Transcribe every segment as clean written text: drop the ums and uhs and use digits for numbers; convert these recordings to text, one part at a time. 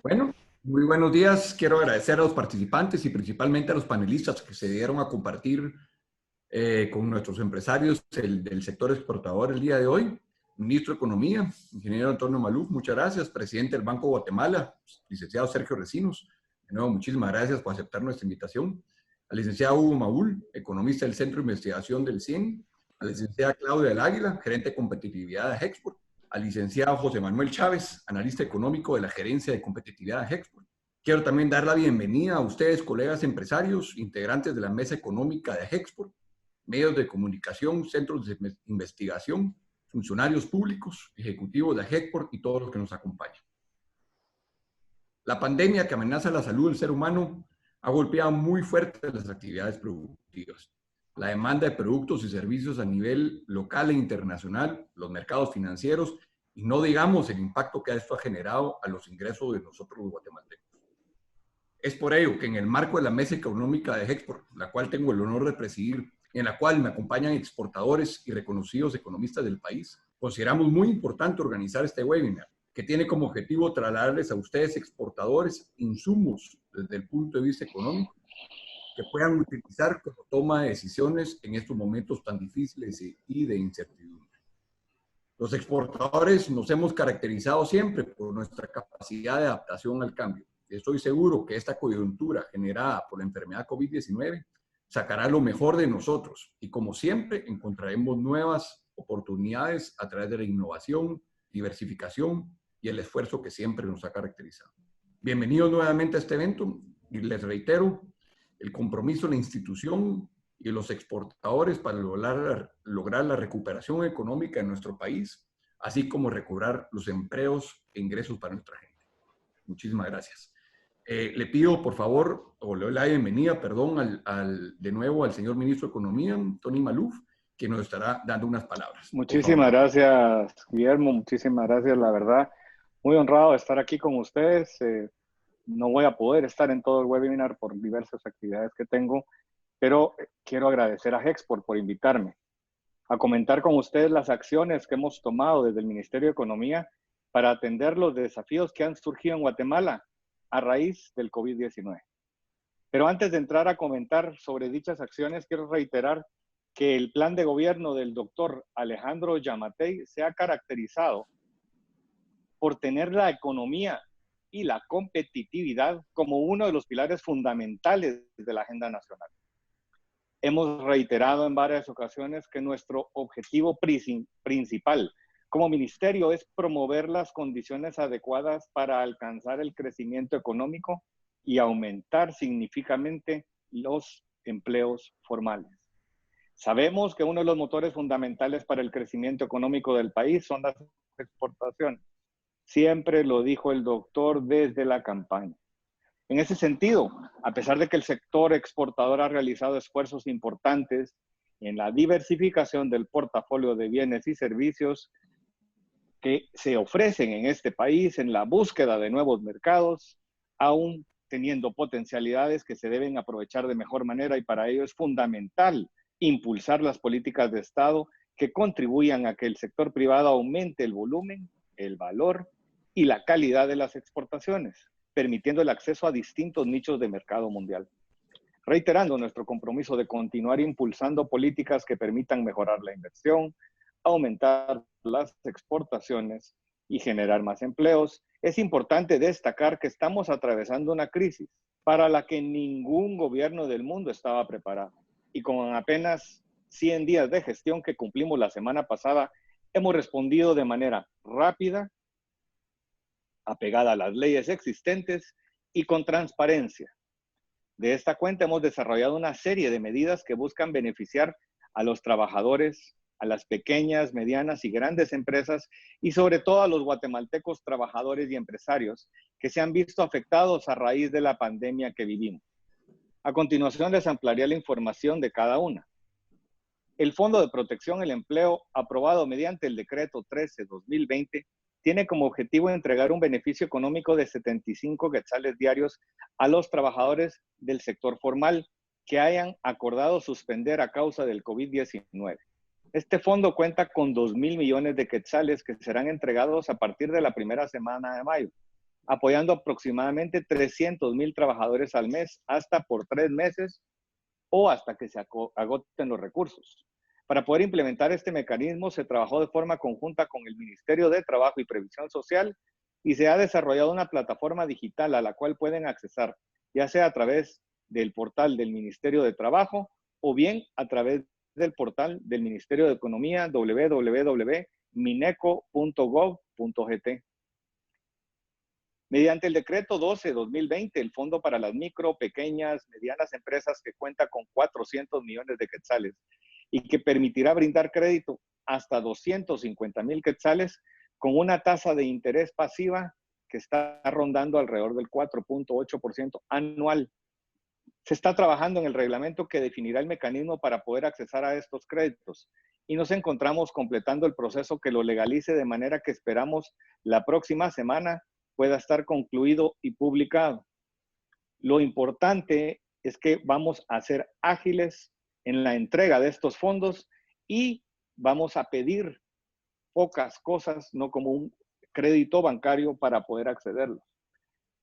Bueno, muy buenos días. Quiero agradecer a los participantes y principalmente a los panelistas que se dieron a compartir con nuestros empresarios del sector exportador el día de hoy. Ministro de Economía, ingeniero Antonio Maluf, muchas gracias. Presidente del Banco de Guatemala, licenciado Sergio Recinos, de nuevo, muchísimas gracias por aceptar nuestra invitación. Al licenciado Hugo Maúl, economista del Centro de Investigación del CIEN. A la licenciada Claudia del Águila, gerente de competitividad de Hexport. Al licenciado José Manuel Chávez, analista económico de la Gerencia de Competitividad de Hexport. Quiero también dar la bienvenida a ustedes, colegas empresarios, integrantes de la Mesa Económica de Hexport, medios de comunicación, centros de investigación, funcionarios públicos, ejecutivos de Hexport y todos los que nos acompañan. La pandemia que amenaza la salud del ser humano ha golpeado muy fuerte las actividades productivas. La demanda de productos y servicios a nivel local e internacional, los mercados financieros y no digamos el impacto que esto ha generado a los ingresos de nosotros los guatemaltecos. Es por ello que en el marco de la Mesa Económica de Hexport, la cual tengo el honor de presidir, en la cual me acompañan exportadores y reconocidos economistas del país, consideramos muy importante organizar este webinar, que tiene como objetivo trasladarles a ustedes exportadores insumos desde el punto de vista económico que puedan utilizar como toma de decisiones en estos momentos tan difíciles y de incertidumbre. Los exportadores nos hemos caracterizado siempre por nuestra capacidad de adaptación al cambio. Estoy seguro que esta coyuntura generada por la enfermedad COVID-19 sacará lo mejor de nosotros y, como siempre, encontraremos nuevas oportunidades a través de la innovación, diversificación y el esfuerzo que siempre nos ha caracterizado. Bienvenidos nuevamente a este evento y les reitero el compromiso de la institución y de los exportadores para lograr la recuperación económica de nuestro país, así como recobrar los empleos e ingresos para nuestra gente. Muchísimas gracias. Le pido, por favor, o le doy la bienvenida, perdón, de nuevo al señor Ministro de Economía, Tony Maluf, que nos estará dando unas palabras. Muchísimas gracias, Guillermo. Muchísimas gracias, la verdad. Muy honrado de estar aquí con ustedes. No voy a poder estar en todo el webinar por diversas actividades que tengo, pero quiero agradecer a Hexport por invitarme a comentar con ustedes las acciones que hemos tomado desde el Ministerio de Economía para atender los desafíos que han surgido en Guatemala a raíz del COVID-19. Pero antes de entrar a comentar sobre dichas acciones, quiero reiterar que el plan de gobierno del doctor Alejandro Yamatei se ha caracterizado por tener la economía y la competitividad como uno de los pilares fundamentales de la agenda nacional. Hemos reiterado en varias ocasiones que nuestro objetivo principal como ministerio es promover las condiciones adecuadas para alcanzar el crecimiento económico y aumentar significativamente los empleos formales. Sabemos que uno de los motores fundamentales para el crecimiento económico del país son las exportaciones. Siempre lo dijo el doctor desde la campaña. En ese sentido, a pesar de que el sector exportador ha realizado esfuerzos importantes en la diversificación del portafolio de bienes y servicios que se ofrecen en este país, en la búsqueda de nuevos mercados, aún teniendo potencialidades que se deben aprovechar de mejor manera, y para ello es fundamental impulsar las políticas de Estado que contribuyan a que el sector privado aumente el volumen, el valor y la calidad de las exportaciones, permitiendo el acceso a distintos nichos de mercado mundial. Reiterando nuestro compromiso de continuar impulsando políticas que permitan mejorar la inversión, aumentar las exportaciones y generar más empleos, es importante destacar que estamos atravesando una crisis para la que ningún gobierno del mundo estaba preparado. Y con apenas 100 días de gestión que cumplimos la semana pasada, hemos respondido de manera rápida, apegada a las leyes existentes y con transparencia. De esta cuenta hemos desarrollado una serie de medidas que buscan beneficiar a los trabajadores, a las pequeñas, medianas y grandes empresas y sobre todo a los guatemaltecos trabajadores y empresarios que se han visto afectados a raíz de la pandemia que vivimos. A continuación les ampliaré la información de cada una. El Fondo de Protección al Empleo, aprobado mediante el Decreto 13/2020, tiene como objetivo entregar un beneficio económico de 75 quetzales diarios a los trabajadores del sector formal que hayan acordado suspender a causa del COVID-19. Este fondo cuenta con 2.000 millones de quetzales que serán entregados a partir de la primera semana de mayo. apoyando aproximadamente 300,000 trabajadores al mes, hasta por 3 meses o hasta que se agoten los recursos. Para poder implementar este mecanismo, se trabajó de forma conjunta con el Ministerio de Trabajo y Previsión Social y se ha desarrollado una plataforma digital a la cual pueden accesar, ya sea a través del portal del Ministerio de Trabajo o bien a través del portal del Ministerio de Economía, www.mineco.gov.gt. Mediante el decreto 12/2020, el Fondo para las Micro, Pequeñas, Medianas Empresas, que cuenta con 400 millones de quetzales y que permitirá brindar crédito hasta 250,000 quetzales con una tasa de interés pasiva que está rondando alrededor del 4.8% anual. Se está trabajando en el reglamento que definirá el mecanismo para poder accesar a estos créditos y nos encontramos completando el proceso que lo legalice, de manera que esperamos la próxima semana pueda estar concluido y publicado. Lo importante es que vamos a ser ágiles en la entrega de estos fondos y vamos a pedir pocas cosas, no como un crédito bancario para poder accederlos,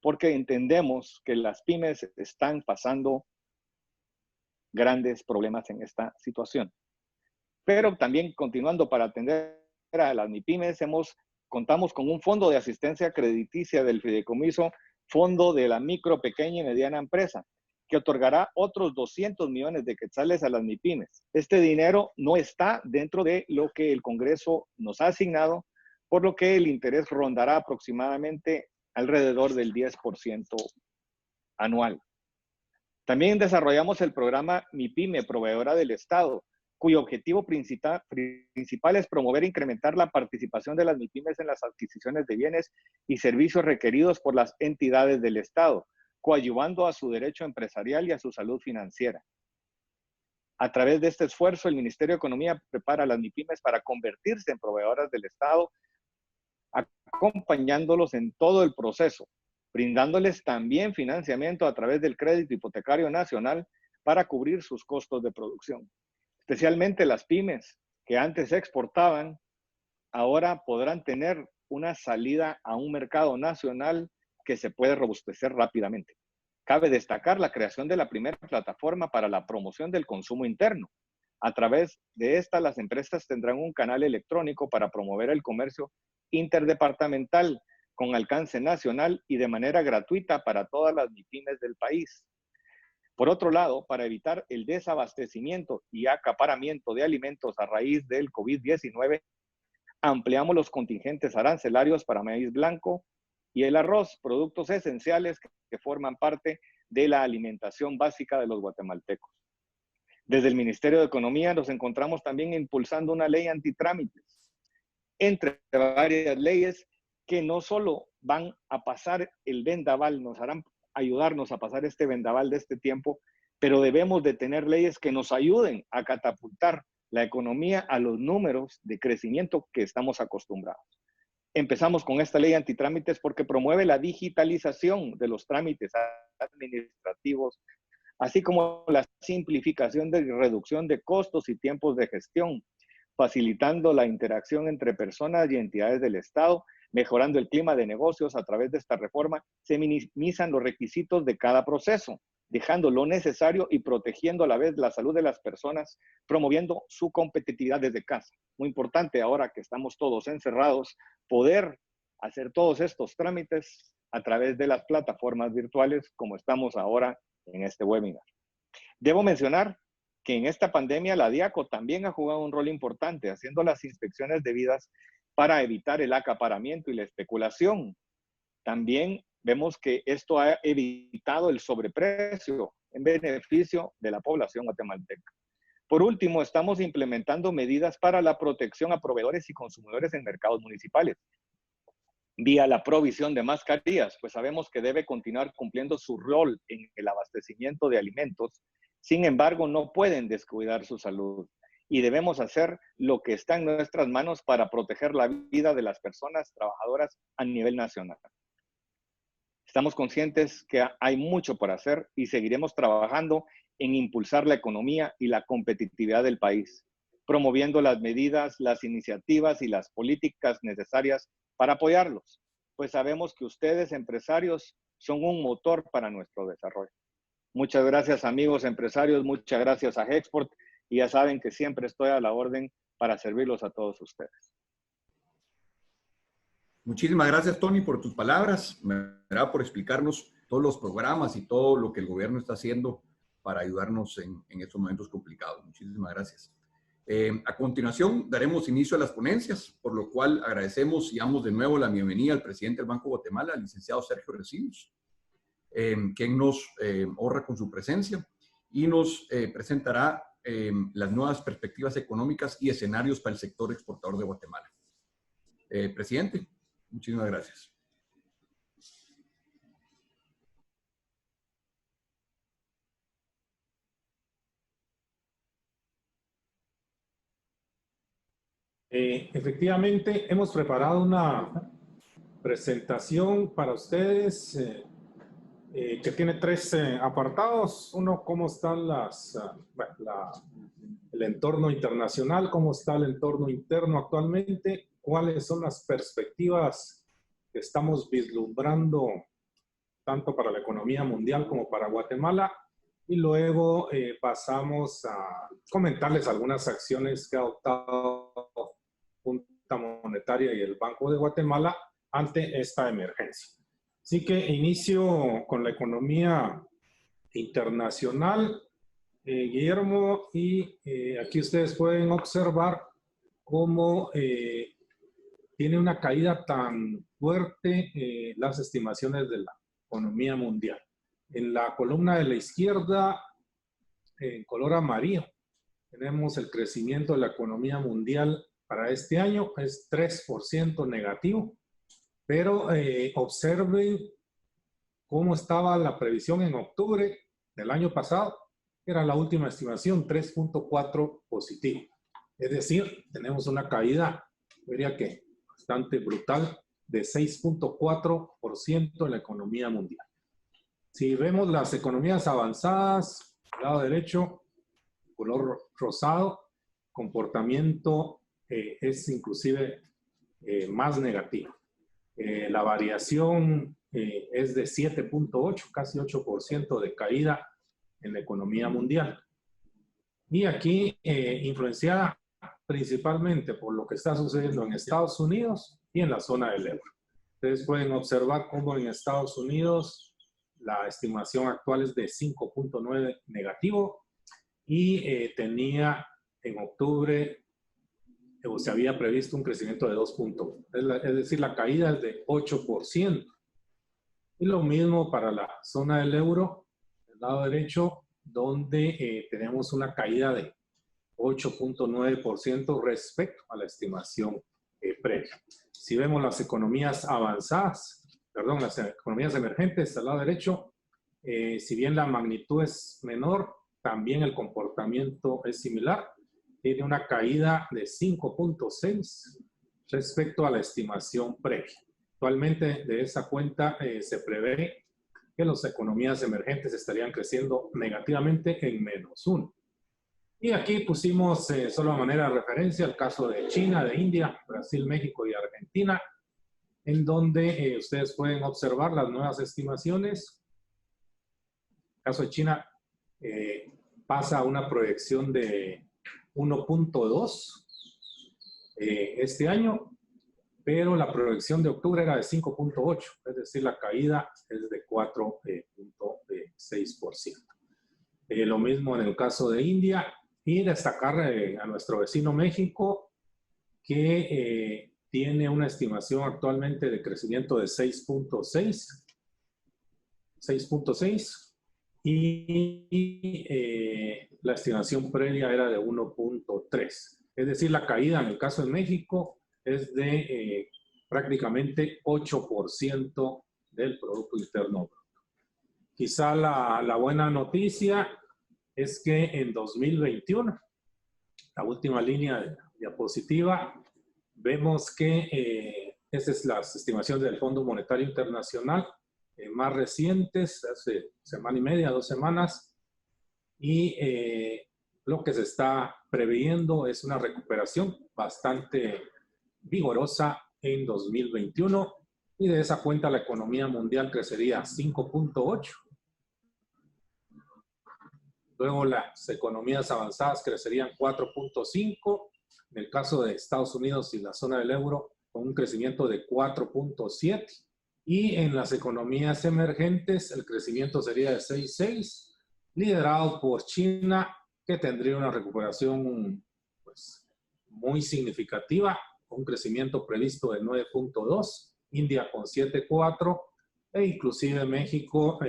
porque entendemos que las pymes están pasando grandes problemas en esta situación. Pero también, continuando, para atender a las MIPYMES, contamos con un fondo de asistencia crediticia del fideicomiso Fondo de la Micro, Pequeña y Mediana Empresa, que otorgará otros 200 millones de quetzales a las MIPYMES. Este dinero no está dentro de lo que el Congreso nos ha asignado, por lo que el interés rondará aproximadamente alrededor del 10% anual. También desarrollamos el programa MIPYME, proveedora del Estado, cuyo objetivo principal es promover e incrementar la participación de las MIPYMES en las adquisiciones de bienes y servicios requeridos por las entidades del Estado, coadyuvando a su derecho empresarial y a su salud financiera. A través de este esfuerzo, el Ministerio de Economía prepara a las MIPYMES para convertirse en proveedoras del Estado, acompañándolos en todo el proceso, brindándoles también financiamiento a través del crédito hipotecario nacional para cubrir sus costos de producción. Especialmente las pymes que antes exportaban, ahora podrán tener una salida a un mercado nacional que se puede robustecer rápidamente. Cabe destacar la creación de la primera plataforma para la promoción del consumo interno. A través de esta, las empresas tendrán un canal electrónico para promover el comercio interdepartamental con alcance nacional y de manera gratuita para todas las MIPYMES del país. Por otro lado, para evitar el desabastecimiento y acaparamiento de alimentos a raíz del COVID-19, ampliamos los contingentes arancelarios para maíz blanco y el arroz, productos esenciales que forman parte de la alimentación básica de los guatemaltecos. Desde el Ministerio de Economía nos encontramos también impulsando una ley antitrámites, entre varias leyes que no solo van a pasar el vendaval, nos harán ayudarnos a pasar este vendaval de este tiempo, pero debemos de tener leyes que nos ayuden a catapultar la economía a los números de crecimiento que estamos acostumbrados. Empezamos con esta ley antitrámites porque promueve la digitalización de los trámites administrativos, así como la simplificación de reducción de costos y tiempos de gestión, facilitando la interacción entre personas y entidades del Estado, mejorando el clima de negocios. A través de esta reforma se minimizan los requisitos de cada proceso, dejando lo necesario y protegiendo a la vez la salud de las personas, promoviendo su competitividad desde casa. Muy importante ahora que estamos todos encerrados, poder hacer todos estos trámites a través de las plataformas virtuales como estamos ahora en este webinar. Debo mencionar que en esta pandemia la DIACO también ha jugado un rol importante, haciendo las inspecciones debidas para evitar el acaparamiento y la especulación. También vemos que esto ha evitado el sobreprecio en beneficio de la población guatemalteca. Por último, estamos implementando medidas para la protección a proveedores y consumidores en mercados municipales, vía la provisión de mascarillas, pues sabemos que debe continuar cumpliendo su rol en el abastecimiento de alimentos. Sin embargo, no pueden descuidar su salud y debemos hacer lo que está en nuestras manos para proteger la vida de las personas trabajadoras a nivel nacional. Estamos conscientes que hay mucho por hacer y seguiremos trabajando en impulsar la economía y la competitividad del país, promoviendo las medidas, las iniciativas y las políticas necesarias para apoyarlos, pues sabemos que ustedes, empresarios, son un motor para nuestro desarrollo. Muchas gracias, amigos empresarios, muchas gracias a Hexport, y ya saben que siempre estoy a la orden para servirlos a todos ustedes. Muchísimas gracias, Tony, por tus palabras, por explicarnos todos los programas y todo lo que el gobierno está haciendo para ayudarnos en estos momentos complicados. Muchísimas gracias. A continuación, daremos inicio a las ponencias, por lo cual agradecemos y damos de nuevo la bienvenida al presidente del Banco de Guatemala, el licenciado Sergio Recinos, quien nos honra con su presencia y nos presentará las nuevas perspectivas económicas y escenarios para el sector exportador de Guatemala. Presidente, muchísimas gracias. Efectivamente, hemos preparado una presentación para ustedes que tiene tres apartados. Uno, cómo están el entorno internacional, cómo está el entorno interno actualmente, cuáles son las perspectivas que estamos vislumbrando tanto para la economía mundial como para Guatemala. Y luego pasamos a comentarles algunas acciones que ha adoptado Junta Monetaria y el Banco de Guatemala ante esta emergencia. Así que inicio con la economía internacional, Guillermo, y aquí ustedes pueden observar cómo tiene una caída tan fuerte las estimaciones de la economía mundial. En la columna de la izquierda, en color amarillo, tenemos el crecimiento de la economía mundial para este año, es 3% negativo, pero observen cómo estaba la previsión en octubre del año pasado, que era la última estimación, 3.4 positivo. Es decir, tenemos una caída, diría que bastante brutal, de 6.4% en la economía mundial. Si vemos las economías avanzadas, al lado derecho, color rosado, comportamiento es inclusive más negativo. La variación es de 7.8, casi 8% de caída en la economía mundial. Y aquí influenciada principalmente por lo que está sucediendo en Estados Unidos y en la zona del euro. Ustedes pueden observar cómo en Estados Unidos la estimación actual es de 5.9 negativo y tenía en octubre, se había previsto un crecimiento de 2.1. Es decir, la caída es de 8%. Y lo mismo para la zona del euro, del lado derecho, donde tenemos una caída de 8.9% respecto a la estimación previa. Si vemos las economías avanzadas, perdón, las economías emergentes al lado derecho, si bien la magnitud es menor, también el comportamiento es similar. Tiene una caída de 5.6 respecto a la estimación previa. Actualmente de esa cuenta se prevé que las economías emergentes estarían creciendo negativamente en -1. Y aquí pusimos solo a manera de referencia el caso de China, de India, Brasil, México y Argentina, en donde ustedes pueden observar las nuevas estimaciones. El caso de China pasa a una proyección de 1.2 este año, pero la proyección de octubre era de 5.8, es decir, la caída es de 4.6%. Lo mismo en el caso de India, y destacar a nuestro vecino México, que tiene una estimación actualmente de crecimiento de 6.6, y la estimación previa era de 1.3. Es decir, la caída en el caso de México es de prácticamente 8% del Producto Interno Bruto. Quizá la buena noticia es que en 2021, la última línea de diapositiva, vemos que estas es las estimaciones del Fondo Monetario Internacional más recientes, hace semana y media, 2 semanas, y lo que se está previendo es una recuperación bastante vigorosa en 2021, y de esa cuenta la economía mundial crecería 5.8. Luego las economías avanzadas crecerían 4.5. En el caso de Estados Unidos y la zona del euro, con un crecimiento de 4.7. Y en las economías emergentes, el crecimiento sería de 6.6, liderado por China, que tendría una recuperación pues, muy significativa, con un crecimiento previsto de 9.2, India con 7.4, e inclusive México,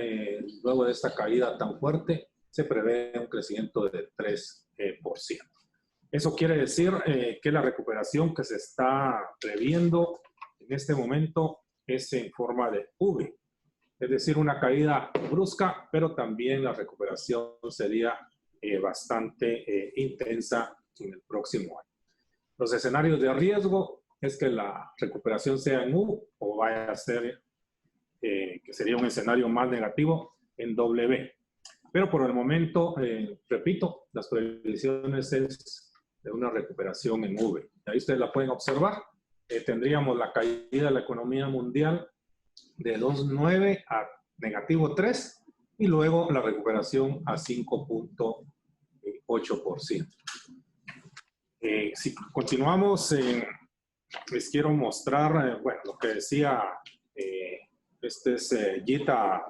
luego de esta caída tan fuerte, se prevé un crecimiento de 3%. Eso quiere decir que la recuperación que se está previendo en este momento es en forma de V, es decir, una caída brusca, pero también la recuperación sería bastante intensa en el próximo año. Los escenarios de riesgo es que la recuperación sea en U o vaya a ser, que sería un escenario más negativo, en W. Pero por el momento, repito, las previsiones es de una recuperación en V. Ahí ustedes la pueden observar. Tendríamos la caída de la economía mundial de 2.9 a negativo 3 y luego la recuperación a 5.8%. Si continuamos, les quiero mostrar, bueno, lo que decía, este es Gita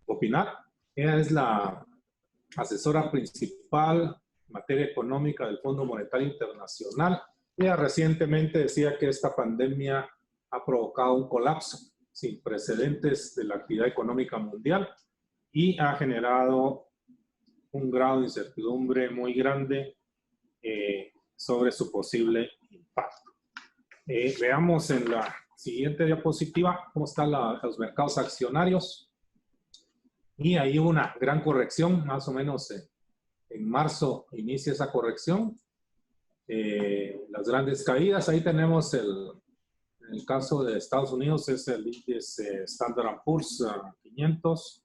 Gopinath. Ella es la asesora principal en materia económica del Fondo Monetario Internacional. Ella recientemente decía que esta pandemia ha provocado un colapso sin precedentes de la actividad económica mundial y ha generado un grado de incertidumbre muy grande sobre su posible impacto. Veamos en la siguiente diapositiva cómo están los mercados accionarios. Y ahí hubo una gran corrección, más o menos en marzo inicia esa corrección. Las grandes caídas, ahí tenemos en el caso de Estados Unidos es el índice Standard & Poor's 500.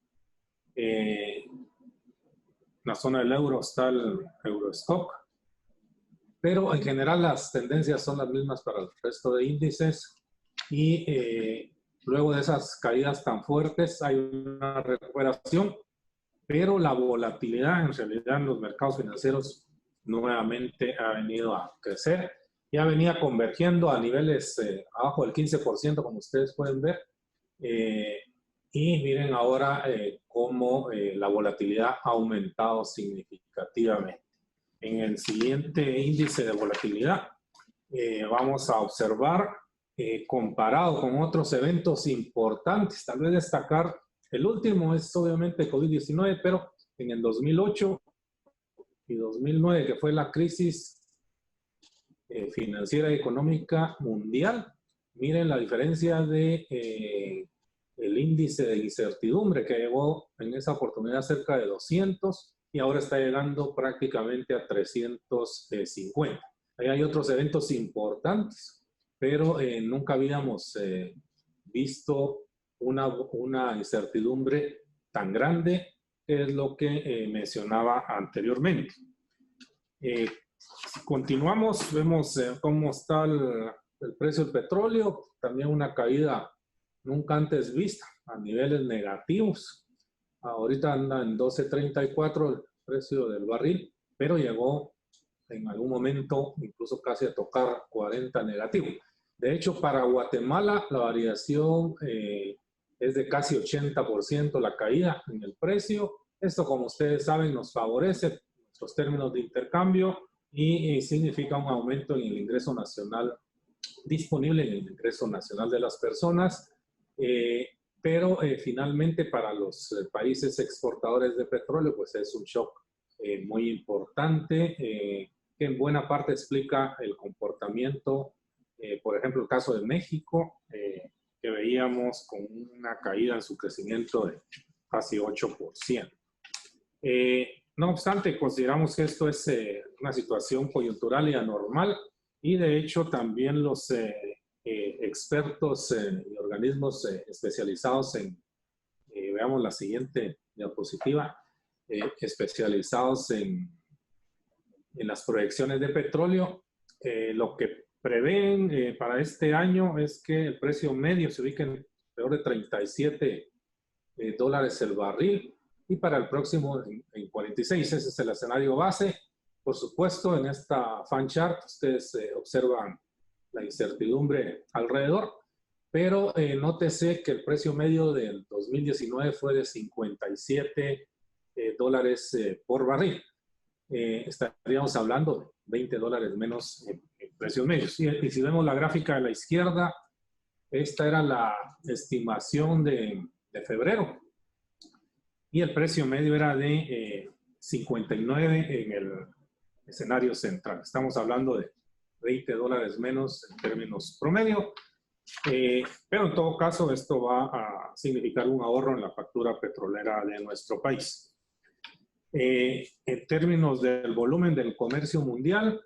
En la zona del euro está el Eurostock. Pero en general las tendencias son las mismas para el resto de índices. Y luego de esas caídas tan fuertes hay una recuperación, pero la volatilidad en realidad en los mercados financieros nuevamente ha venido a crecer. Ya venía convergiendo a niveles abajo del 15%, como ustedes pueden ver. Y miren ahora cómo la volatilidad ha aumentado significativamente. En el siguiente índice de volatilidad vamos a observar comparado con otros eventos importantes, tal vez destacar, el último es obviamente COVID-19, pero en el 2008 y 2009, que fue la crisis financiera y económica mundial, miren la diferencia de el índice de incertidumbre que llegó en esa oportunidad cerca de 200 y ahora está llegando prácticamente a 350. Ahí hay otros eventos importantes, pero nunca habíamos visto una incertidumbre tan grande, que es lo que mencionaba anteriormente. Si continuamos, vemos cómo está el precio del petróleo, también una caída nunca antes vista, a niveles negativos. Ahorita anda en 12.34 el precio del barril, pero llegó en algún momento incluso casi a tocar 40 negativo. De hecho, para Guatemala la variación es de casi 80% la caída en el precio. Esto, como ustedes saben, nos favorece nuestros términos de intercambio y significa un aumento en el ingreso nacional disponible, en el ingreso nacional de las personas. Pero finalmente para los países exportadores de petróleo, pues es un shock muy importante que en buena parte explica el comportamiento, por ejemplo, el caso de México, que veíamos con una caída en su crecimiento de casi 8%. No obstante, consideramos que esto es una situación coyuntural y anormal, y de hecho también los expertos y organismos especializados veamos la siguiente diapositiva, especializados en las proyecciones de petróleo, lo que prevén para este año es que el precio medio se ubique en alrededor de 37 dólares el barril y para el próximo en 46. Ese es el escenario base. Por supuesto, en esta fan chart ustedes observan la incertidumbre alrededor, pero nótese que el precio medio del 2019 fue de 57 dólares por barril. Estaríamos hablando de 20 dólares menos en precios medios. Y si vemos la gráfica de la izquierda, esta era la estimación de febrero y el precio medio era de 59 en el escenario central. Estamos hablando de 20 dólares menos en términos promedio, pero en todo caso esto va a significar un ahorro en la factura petrolera de nuestro país. En términos del volumen del comercio mundial,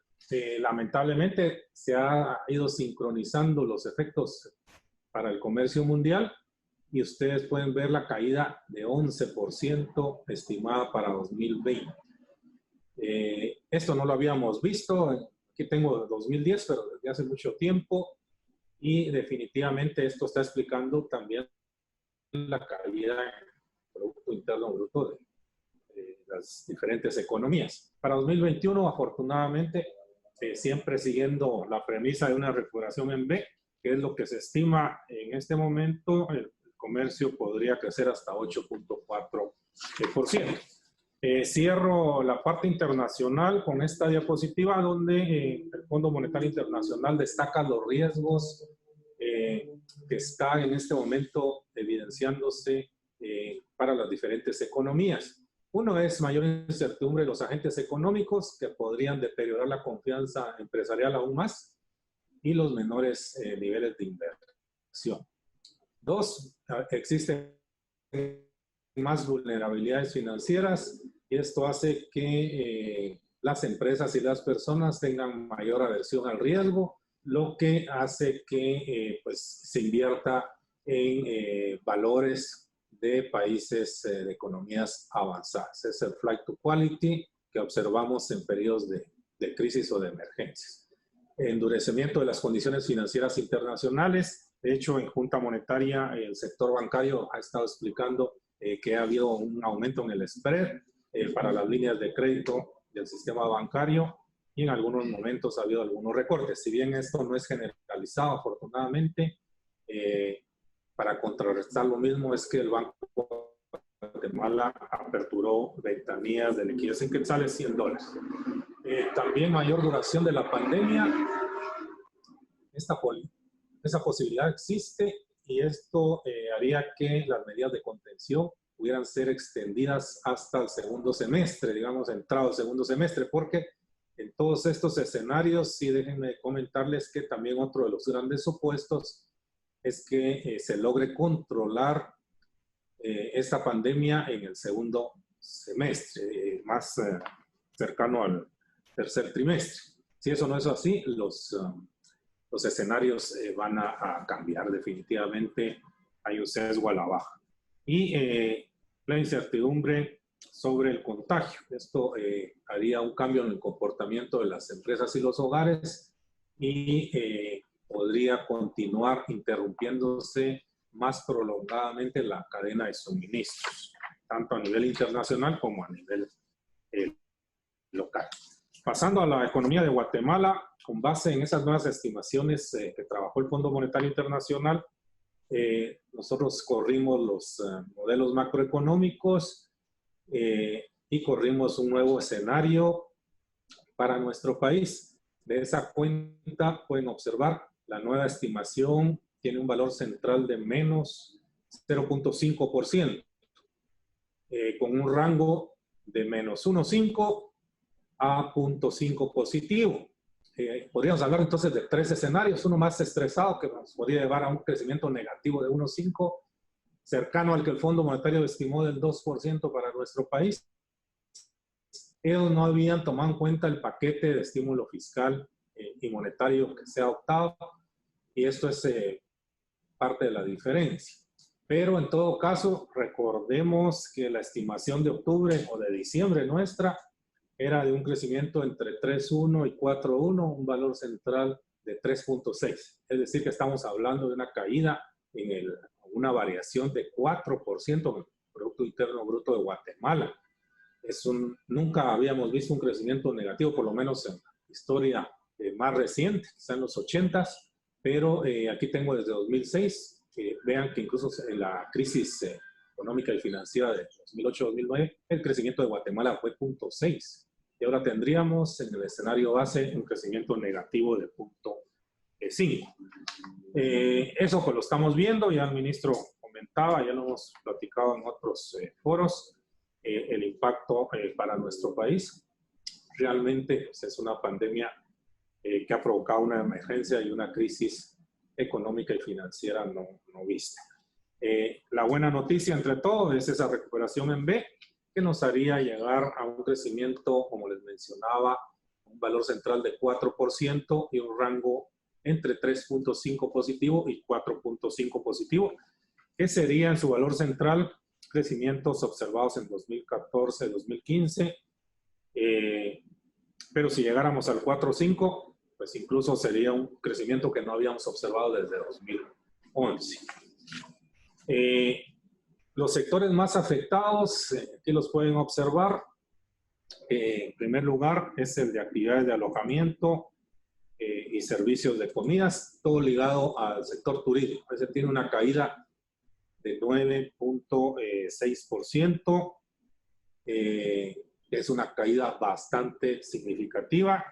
lamentablemente se ha ido sincronizando los efectos para el comercio mundial y ustedes pueden ver la caída de 11% estimada para 2020. Esto no lo habíamos visto, aquí tengo 2010, pero desde hace mucho tiempo, y definitivamente esto está explicando también la caída en el Producto Interno Bruto de las diferentes economías. Para 2021, afortunadamente, siempre siguiendo la premisa de una recuperación en V, que es lo que se estima en este momento, el comercio podría crecer hasta 8.4%. Cierro la parte internacional con esta diapositiva donde el Fondo Monetario Internacional destaca los riesgos que están en este momento evidenciándose para las diferentes economías. Uno es mayor incertidumbre de los agentes económicos que podrían deteriorar la confianza empresarial aún más y los menores niveles de inversión. Dos, existen más vulnerabilidades financieras y esto hace que las empresas y las personas tengan mayor aversión al riesgo, lo que hace que pues, se invierta en valores de países de economías avanzadas. Es el flight to quality que observamos en periodos de crisis o de emergencias. Endurecimiento de las condiciones financieras internacionales. De hecho, en Junta Monetaria, el sector bancario ha estado explicando que ha habido un aumento en el spread para las líneas de crédito del sistema bancario y en algunos momentos ha habido algunos recortes. Si bien esto no es generalizado, afortunadamente, para contrarrestar lo mismo es que el Banco de Guatemala aperturó ventanillas de liquidez en quetzales $100. También mayor duración de la pandemia. Esa posibilidad existe y esto haría que las medidas de contención pudieran ser extendidas hasta el segundo semestre, digamos, entrado el segundo semestre, porque en todos estos escenarios, sí déjenme comentarles que también otro de los grandes supuestos es que se logre controlar esta pandemia en el segundo semestre, más cercano al tercer trimestre. Si eso no es así, los escenarios van a cambiar definitivamente, hay un sesgo a la baja. Y la incertidumbre sobre el contagio. Esto haría un cambio en el comportamiento de las empresas y los hogares y podría continuar interrumpiéndose más prolongadamente la cadena de suministros, tanto a nivel internacional como a nivel local. Pasando a la economía de Guatemala, con base en esas nuevas estimaciones que trabajó el Fondo Monetario Internacional, nosotros corrimos los modelos macroeconómicos y corrimos un nuevo escenario para nuestro país. De esa cuenta pueden observar la nueva estimación tiene un valor central de menos 0.5%, con un rango de menos 1.5 a 0.5 positivo. Podríamos hablar entonces de tres escenarios, uno más estresado que nos podría llevar a un crecimiento negativo de 1.5, cercano al que el Fondo Monetario estimó del 2% para nuestro país. Ellos no habían tomado en cuenta el paquete de estímulo fiscal y monetario que se ha adoptado y esto es parte de la diferencia. Pero en todo caso, recordemos que la estimación de octubre o de diciembre nuestra era de un crecimiento entre 3.1 y 4.1, un valor central de 3.6. Es decir, que estamos hablando de una caída en una variación de 4% en el Producto Interno Bruto de Guatemala. Nunca habíamos visto un crecimiento negativo, por lo menos en la historia más reciente, quizá en los 80s, pero aquí tengo desde 2006, vean que incluso en la crisis económica y financiera de 2008-2009, el crecimiento de Guatemala fue 0.6. Y ahora tendríamos en el escenario base un crecimiento negativo de 0.5. Eso pues lo estamos viendo, ya el ministro comentaba, ya lo hemos platicado en otros foros, el impacto para nuestro país. Realmente pues, es una pandemia que ha provocado una emergencia y una crisis económica y financiera no vista. La buena noticia entre todo es esa recuperación en B, que nos haría llegar a un crecimiento, como les mencionaba, un valor central de 4% y un rango entre 3.5 positivo y 4.5 positivo, que sería en su valor central crecimientos observados en 2014, 2015, pero si llegáramos al 4.5, pues incluso sería un crecimiento que no habíamos observado desde 2011. Los sectores más afectados, aquí los pueden observar. En primer lugar, es el de actividades de alojamiento y servicios de comidas, todo ligado al sector turístico. Ese tiene una caída de 9.6%. Es una caída bastante significativa.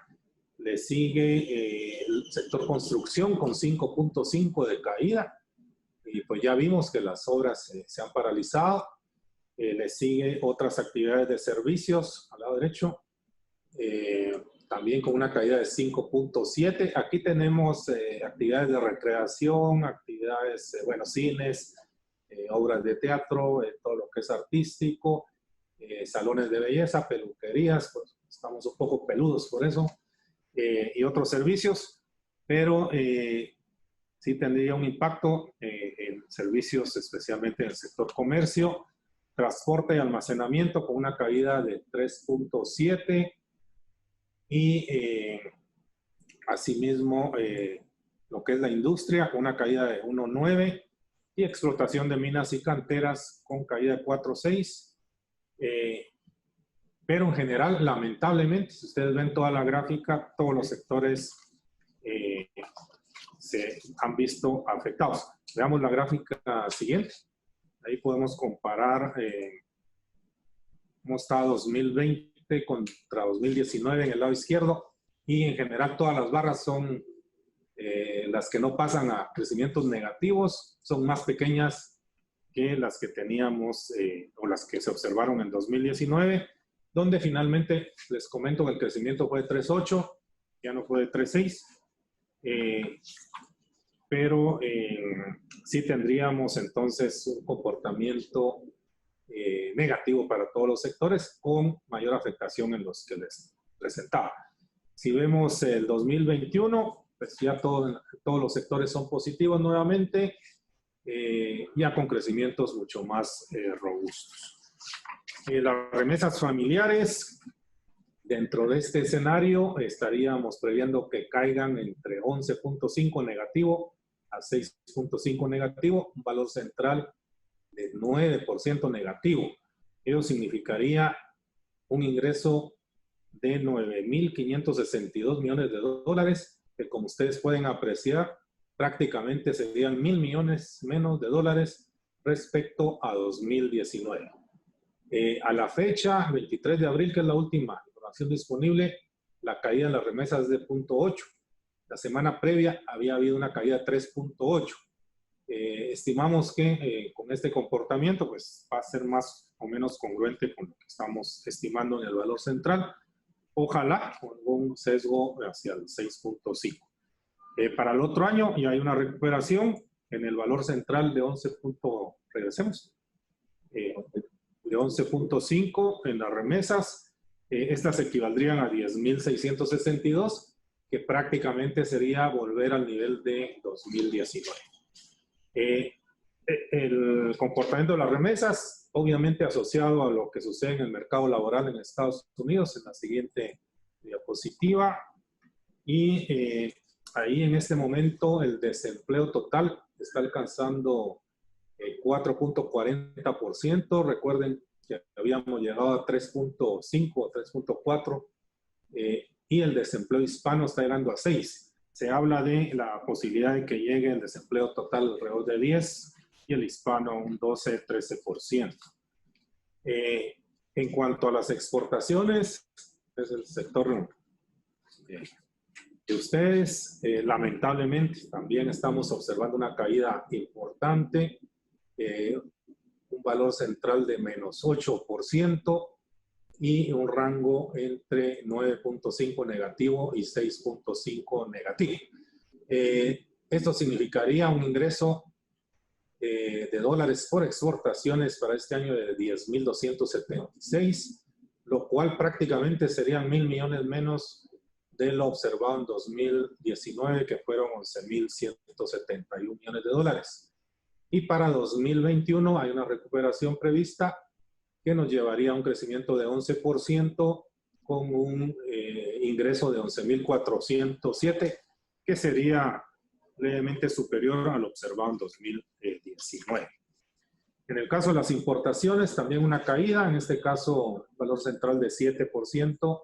Le sigue el sector construcción con 5.5% de caída. Y pues ya vimos que las obras se han paralizado. Le sigue otras actividades de servicios al lado derecho, también con una caída de 5.7%. Aquí tenemos actividades de recreación, actividades, cines, obras de teatro, todo lo que es artístico, salones de belleza, peluquerías, pues estamos un poco peludos por eso, y otros servicios, pero sí tendría un impacto en servicios, especialmente en el sector comercio, transporte y almacenamiento con una caída de 3.7%, y asimismo lo que es la industria con una caída de 1.9%, y explotación de minas y canteras con caída de 4.6%. Pero en general, lamentablemente, si ustedes ven toda la gráfica, todos los sectores se han visto afectados. Veamos la gráfica siguiente. Ahí podemos comparar cómo está 2020 contra 2019 en el lado izquierdo, y en general todas las barras son las que no pasan a crecimientos negativos, son más pequeñas que las que teníamos o las que se observaron en 2019, donde finalmente les comento que el crecimiento fue de 3.8, ya no fue de 3.6, pero sí tendríamos entonces un comportamiento negativo para todos los sectores, con mayor afectación en los que les presentaba. Si vemos el 2021, pues ya todos los sectores son positivos nuevamente, ya con crecimientos mucho más robustos. Las remesas familiares, dentro de este escenario, estaríamos previendo que caigan entre 11.5 negativo a 6.5 negativo, un valor central de 9% negativo. Eso significaría un ingreso de 9.562 millones de dólares, que como ustedes pueden apreciar, prácticamente serían 1.000 millones menos de dólares respecto a 2019. A la fecha, 23 de abril, que es la última información disponible, la caída en las remesas es de 0.8. La semana previa había habido una caída de 3.8. Estimamos que con este comportamiento pues, va a ser más o menos congruente con lo que estamos estimando en el valor central. Ojalá con un sesgo hacia el 6.5. Para el otro año ya hay una recuperación en el valor central de 11. Regresemos. De 11.5 en las remesas. Estas equivaldrían a 10.662, que prácticamente sería volver al nivel de 2019. El comportamiento de las remesas, obviamente asociado a lo que sucede en el mercado laboral en Estados Unidos, en la siguiente diapositiva. Y ahí en este momento el desempleo total está alcanzando 4.40%. Recuerden que habíamos llegado a 3.5, 3.4, y el desempleo hispano está llegando a 6. Se habla de la posibilidad de que llegue el desempleo total alrededor de 10 y el hispano un 12, 13%. En cuanto a las exportaciones, es el sector de ustedes. Lamentablemente también estamos observando una caída importante, un valor central de menos 8% y un rango entre 9.5 negativo y 6.5 negativo. Esto significaría un ingreso de dólares por exportaciones para este año de 10.276, lo cual prácticamente serían 1.000 millones menos de lo observado en 2019, que fueron 11.171 millones de dólares. Y para 2021 hay una recuperación prevista que nos llevaría a un crecimiento de 11% con un ingreso de 11.407, que sería levemente superior al observado en 2019. En el caso de las importaciones, también una caída, en este caso valor central de 7%,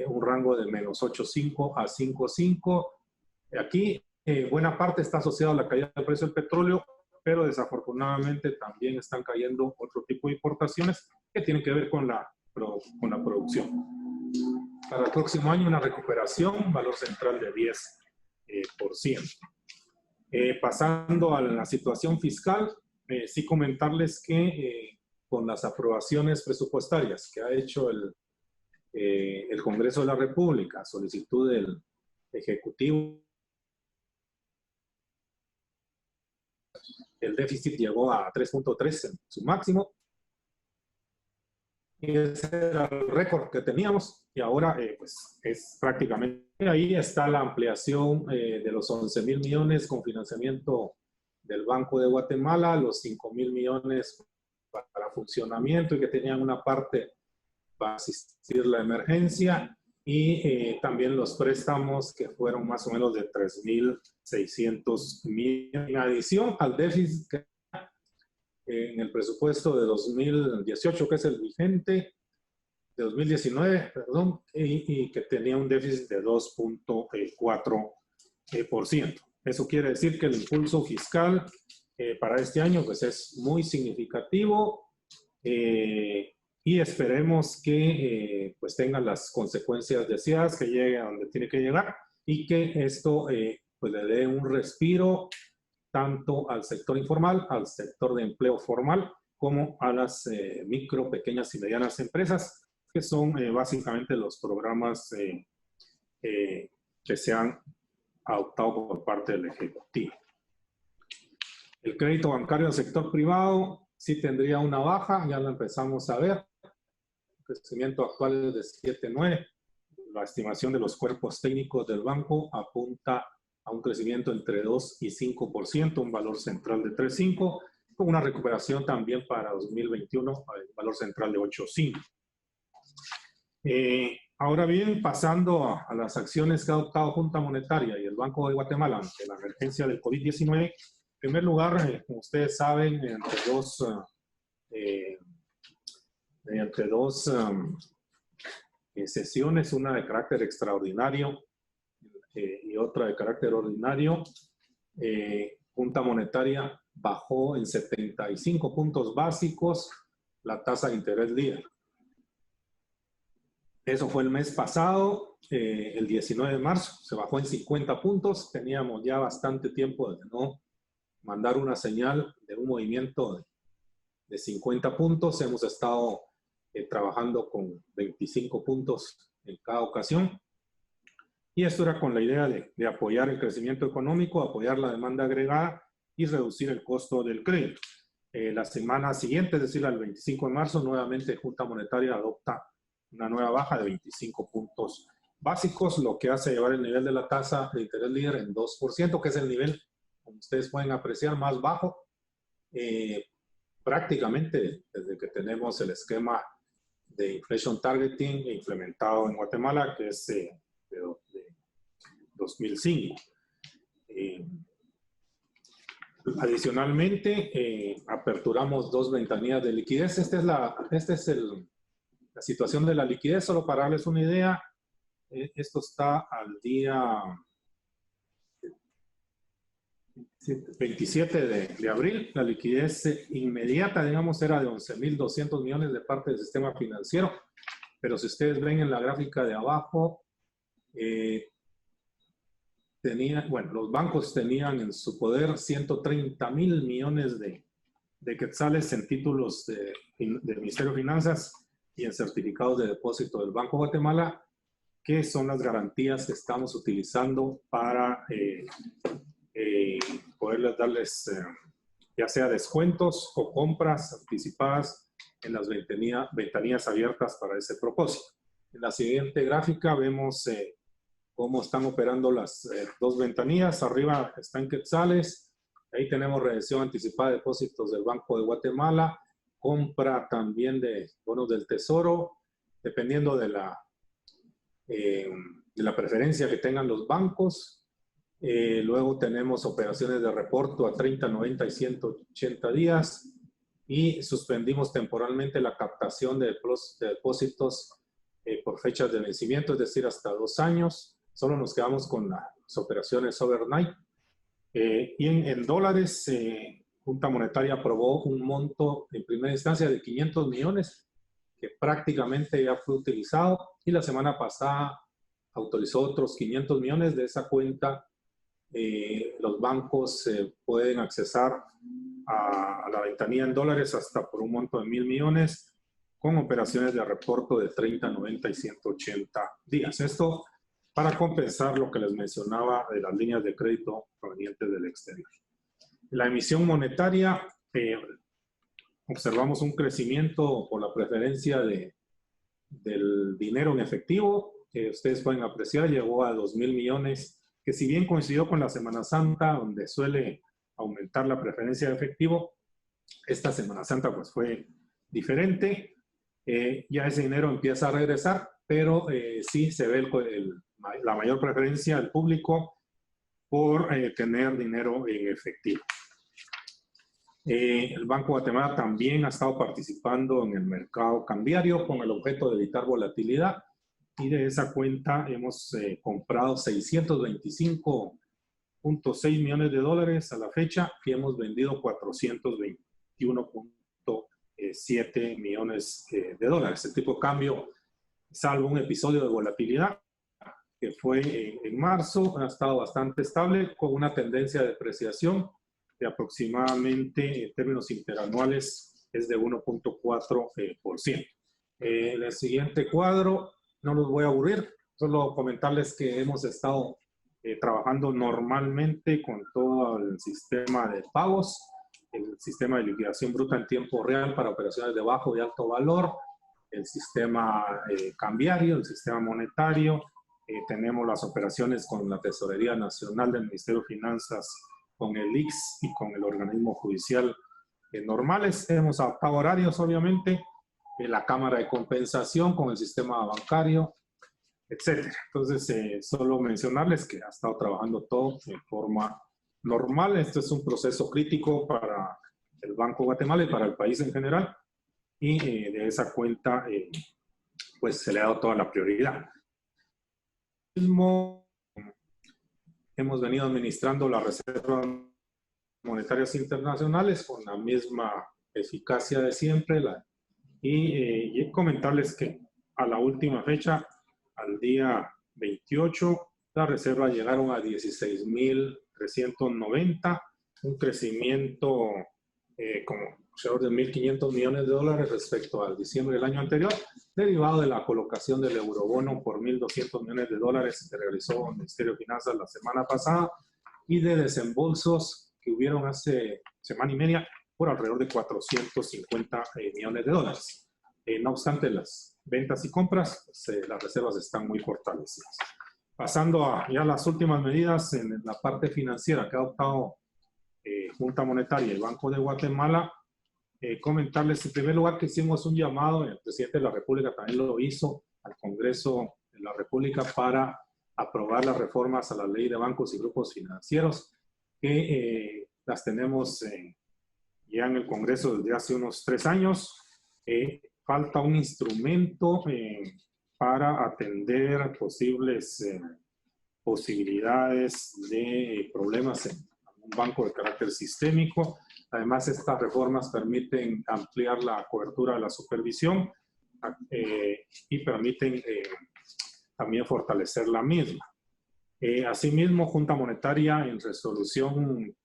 un rango de menos 8.5 a 5.5. Aquí buena parte está asociada a la caída del precio del petróleo, pero desafortunadamente también están cayendo otro tipo de importaciones que tienen que ver con la producción. Para el próximo año una recuperación, valor central de 10%. Pasando a la situación fiscal, sí comentarles que con las aprobaciones presupuestarias que ha hecho el Congreso de la República, solicitud del Ejecutivo, el déficit llegó a 3.3 en su máximo. Y ese era el récord que teníamos y ahora pues es prácticamente ahí está la ampliación de los 11.000 millones con financiamiento del Banco de Guatemala, los 5.000 millones para funcionamiento y que tenían una parte para asistir la emergencia y también los préstamos que fueron más o menos de 3.600 millones en adición al déficit que en el presupuesto de 2018, que es el vigente, de 2019, perdón, y que tenía un déficit de 2.4%. Eso quiere decir que el impulso fiscal para este año pues es muy significativo y esperemos que pues tenga las consecuencias deseadas, que llegue a donde tiene que llegar y que esto pues le dé un respiro tanto al sector informal, al sector de empleo formal, como a las micro, pequeñas y medianas empresas, que son básicamente los programas que se han adoptado por parte del Ejecutivo. El crédito bancario del sector privado sí tendría una baja, ya lo empezamos a ver. El crecimiento actual es de 7.9. La estimación de los cuerpos técnicos del banco apunta a un crecimiento entre 2 y 5%, un valor central de 3.5, con una recuperación también para 2021, valor central de 8.5. Ahora bien, pasando a las acciones que ha adoptado Junta Monetaria y el Banco de Guatemala ante la emergencia del COVID-19, en primer lugar, como ustedes saben, mediante dos sesiones, una de carácter extraordinario y otra de carácter ordinario, Junta Monetaria bajó en 75 puntos básicos la tasa de interés líder. Eso fue el mes pasado, el 19 de marzo, se bajó en 50 puntos. Teníamos ya bastante tiempo de no mandar una señal de un movimiento de 50 puntos. Hemos estado trabajando con 25 puntos en cada ocasión. Y esto era con la idea de apoyar el crecimiento económico, apoyar la demanda agregada y reducir el costo del crédito. La semana siguiente, es decir, el 25 de marzo, nuevamente Junta Monetaria adopta una nueva baja de 25 puntos básicos, lo que hace llevar el nivel de la tasa de interés líder en 2%, que es el nivel, como ustedes pueden apreciar, más bajo prácticamente desde que tenemos el esquema de inflation targeting implementado en Guatemala, que es 2005. Adicionalmente, aperturamos 2 ventanillas de liquidez. Esta es la situación de la liquidez, solo para darles una idea. Esto está al día 27 de abril. La liquidez inmediata, digamos, era de 11.200 millones de parte del sistema financiero. Pero si ustedes ven en la gráfica de abajo, los bancos tenían en su poder 130.000 millones de quetzales en títulos del Ministerio de Finanzas y en certificados de depósito del Banco de Guatemala, que son las garantías que estamos utilizando para poderles darles ya sea descuentos o compras anticipadas en las ventanillas abiertas para ese propósito. En la siguiente gráfica vemos cómo están operando las 2 ventanillas. Arriba está en quetzales. Ahí tenemos redención anticipada de depósitos del Banco de Guatemala, compra también de bonos del Tesoro, dependiendo de la preferencia que tengan los bancos. Luego tenemos operaciones de reporto a 30, 90 y 180 días. Y suspendimos temporalmente la captación de depósitos por fechas de vencimiento, es decir, hasta 2 años. Solo nos quedamos con las operaciones overnight. Y en dólares, Junta Monetaria aprobó un monto en primera instancia de 500 millones, que prácticamente ya fue utilizado. Y la semana pasada autorizó otros 500 millones. De esa cuenta, los bancos pueden accesar a la ventanilla en dólares hasta por un monto de 1.000 millones, con operaciones de reporto de 30, 90 y 180 días. Esto para compensar lo que les mencionaba de las líneas de crédito provenientes del exterior. La emisión monetaria, observamos un crecimiento por la preferencia del dinero en efectivo. Ustedes pueden apreciar, llegó a 2.000 millones, que si bien coincidió con la Semana Santa, donde suele aumentar la preferencia de efectivo, esta Semana Santa pues fue diferente. Ya ese dinero empieza a regresar, pero sí se ve la mayor preferencia del público por tener dinero en efectivo. El Banco de Guatemala también ha estado participando en el mercado cambiario con el objeto de evitar volatilidad, y de esa cuenta hemos comprado 625.6 millones de dólares a la fecha y hemos vendido 421.7 millones de dólares. El tipo de cambio, salvo un episodio de volatilidad que fue en marzo, ha estado bastante estable con una tendencia de depreciación de aproximadamente, en términos interanuales, es de 1.4%. En el siguiente cuadro, no los voy a aburrir, solo comentarles que hemos estado trabajando normalmente con todo el sistema de pagos, el sistema de liquidación bruta en tiempo real para operaciones de bajo y alto valor, el sistema cambiario, el sistema monetario. Tenemos las operaciones con la Tesorería Nacional del Ministerio de Finanzas, con el IX y con el organismo judicial normales. Hemos adaptado horarios, obviamente, la Cámara de Compensación con el sistema bancario, etc. Entonces, solo mencionarles que ha estado trabajando todo de forma normal. Este es un proceso crítico para el Banco de Guatemala y para el país en general. Y de esa cuenta, pues se le ha dado toda la prioridad. Hemos venido administrando las reservas monetarias internacionales con la misma eficacia de siempre. Y comentarles que a la última fecha, al día 28, las reservas llegaron a 16.390, un crecimiento como alrededor de 1.500 millones de dólares respecto al diciembre del año anterior, derivado de la colocación del eurobono por 1.200 millones de dólares que realizó el Ministerio de Finanzas la semana pasada, y de desembolsos que hubieron hace semana y media por alrededor de 450 millones de dólares. No obstante las ventas y compras, pues, las reservas están muy fortalecidas. Pasando a ya las últimas medidas en la parte financiera que ha adoptado Junta Monetaria y el Banco de Guatemala, comentarles en primer lugar que hicimos un llamado, el presidente de la República también lo hizo, al Congreso de la República para aprobar las reformas a la ley de bancos y grupos financieros, que las tenemos ya en el Congreso desde hace unos 3 años. Falta un instrumento para atender posibles posibilidades de problemas en un banco de carácter sistémico. Además, estas reformas permiten ampliar la cobertura de la supervisión y permiten también fortalecer la misma. Asimismo, Junta Monetaria, en resolución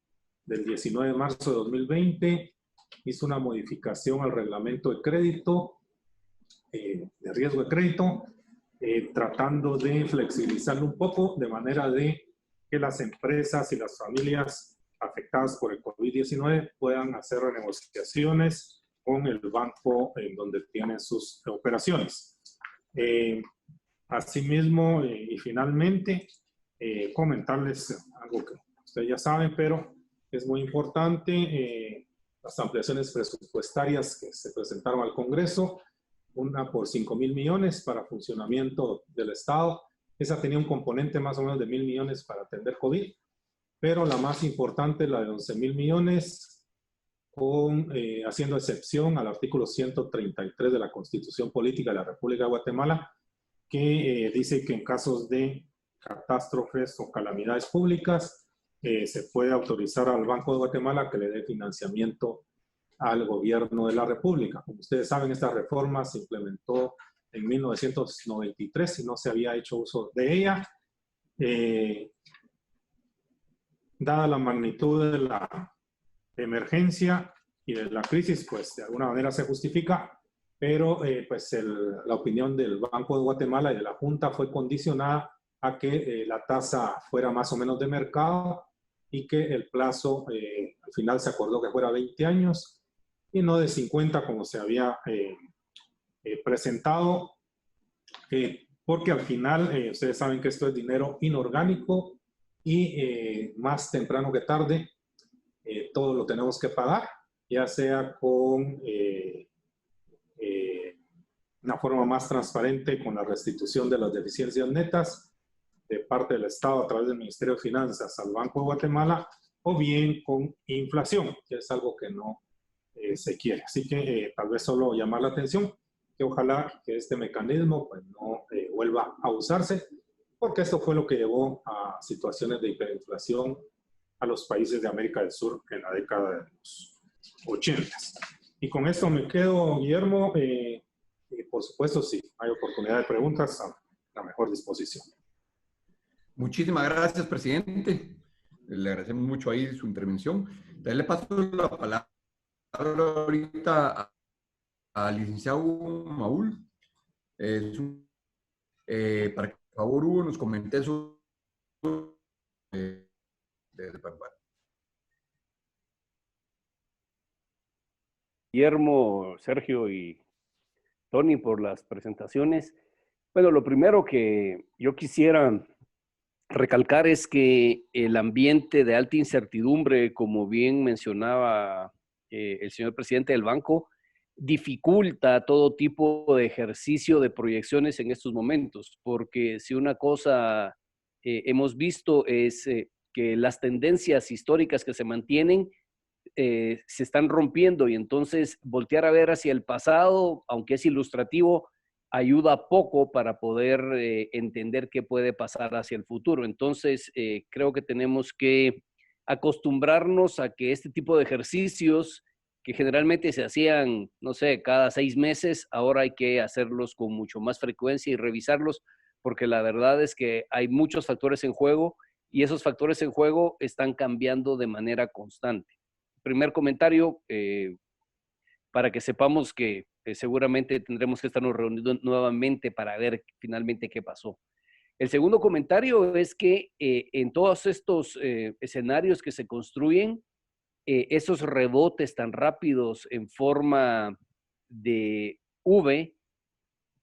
del 19 de marzo de 2020, hizo una modificación al reglamento de crédito, de riesgo de crédito, tratando de flexibilizarlo un poco, de manera de que las empresas y las familias afectadas por el COVID-19 puedan hacer renegociaciones con el banco en donde tienen sus operaciones. Asimismo, y finalmente, comentarles algo que ustedes ya saben, pero es muy importante, las ampliaciones presupuestarias que se presentaron al Congreso, una por 5.000 millones para funcionamiento del Estado. Esa tenía un componente más o menos de 1.000 millones para atender COVID, pero la más importante, la de 11.000 millones, haciendo excepción al artículo 133 de la Constitución Política de la República de Guatemala, que dice que en casos de catástrofes o calamidades públicas, se puede autorizar al Banco de Guatemala que le dé financiamiento al gobierno de la República. Como ustedes saben, esta reforma se implementó en 1993 y no se había hecho uso de ella. Dada la magnitud de la emergencia y de la crisis, pues de alguna manera se justifica, pero pues la opinión del Banco de Guatemala y de la Junta fue condicionada a que la tasa fuera más o menos de mercado y que el plazo, al final se acordó que fuera 20 años y no de 50 como se había presentado, porque al final ustedes saben que esto es dinero inorgánico y más temprano que tarde todo lo tenemos que pagar, ya sea con una forma más transparente con la restitución de las deficiencias netas de parte del Estado a través del Ministerio de Finanzas al Banco de Guatemala, o bien con inflación, que es algo que no se quiere. Así que tal vez solo llamar la atención que ojalá que este mecanismo pues, no vuelva a usarse, porque esto fue lo que llevó a situaciones de hiperinflación a los países de América del Sur en la década de los 80. Y con esto me quedo, Guillermo, y por supuesto, si hay oportunidad de preguntas, a la mejor disposición. Muchísimas gracias, presidente. Le agradecemos mucho ahí su intervención. Entonces, le paso la palabra ahorita al licenciado Maúl, para que por favor Hugo nos comente sobre Paraguay. Guillermo, Sergio y Tony por las presentaciones. Bueno, lo primero que yo quisiera recalcar es que el ambiente de alta incertidumbre, como bien mencionaba el señor presidente del banco, dificulta todo tipo de ejercicio de proyecciones en estos momentos, porque si una cosa hemos visto es que las tendencias históricas que se mantienen se están rompiendo, y entonces voltear a ver hacia el pasado, aunque es ilustrativo, ayuda poco para poder entender qué puede pasar hacia el futuro. Entonces, creo que tenemos que acostumbrarnos a que este tipo de ejercicios que generalmente se hacían, no sé, cada 6 meses, ahora hay que hacerlos con mucho más frecuencia y revisarlos, porque la verdad es que hay muchos factores en juego y esos factores en juego están cambiando de manera constante. Primer comentario, para que sepamos que seguramente tendremos que estarnos reuniendo nuevamente para ver finalmente qué pasó. El segundo comentario es que en todos estos escenarios que se construyen, esos rebotes tan rápidos en forma de V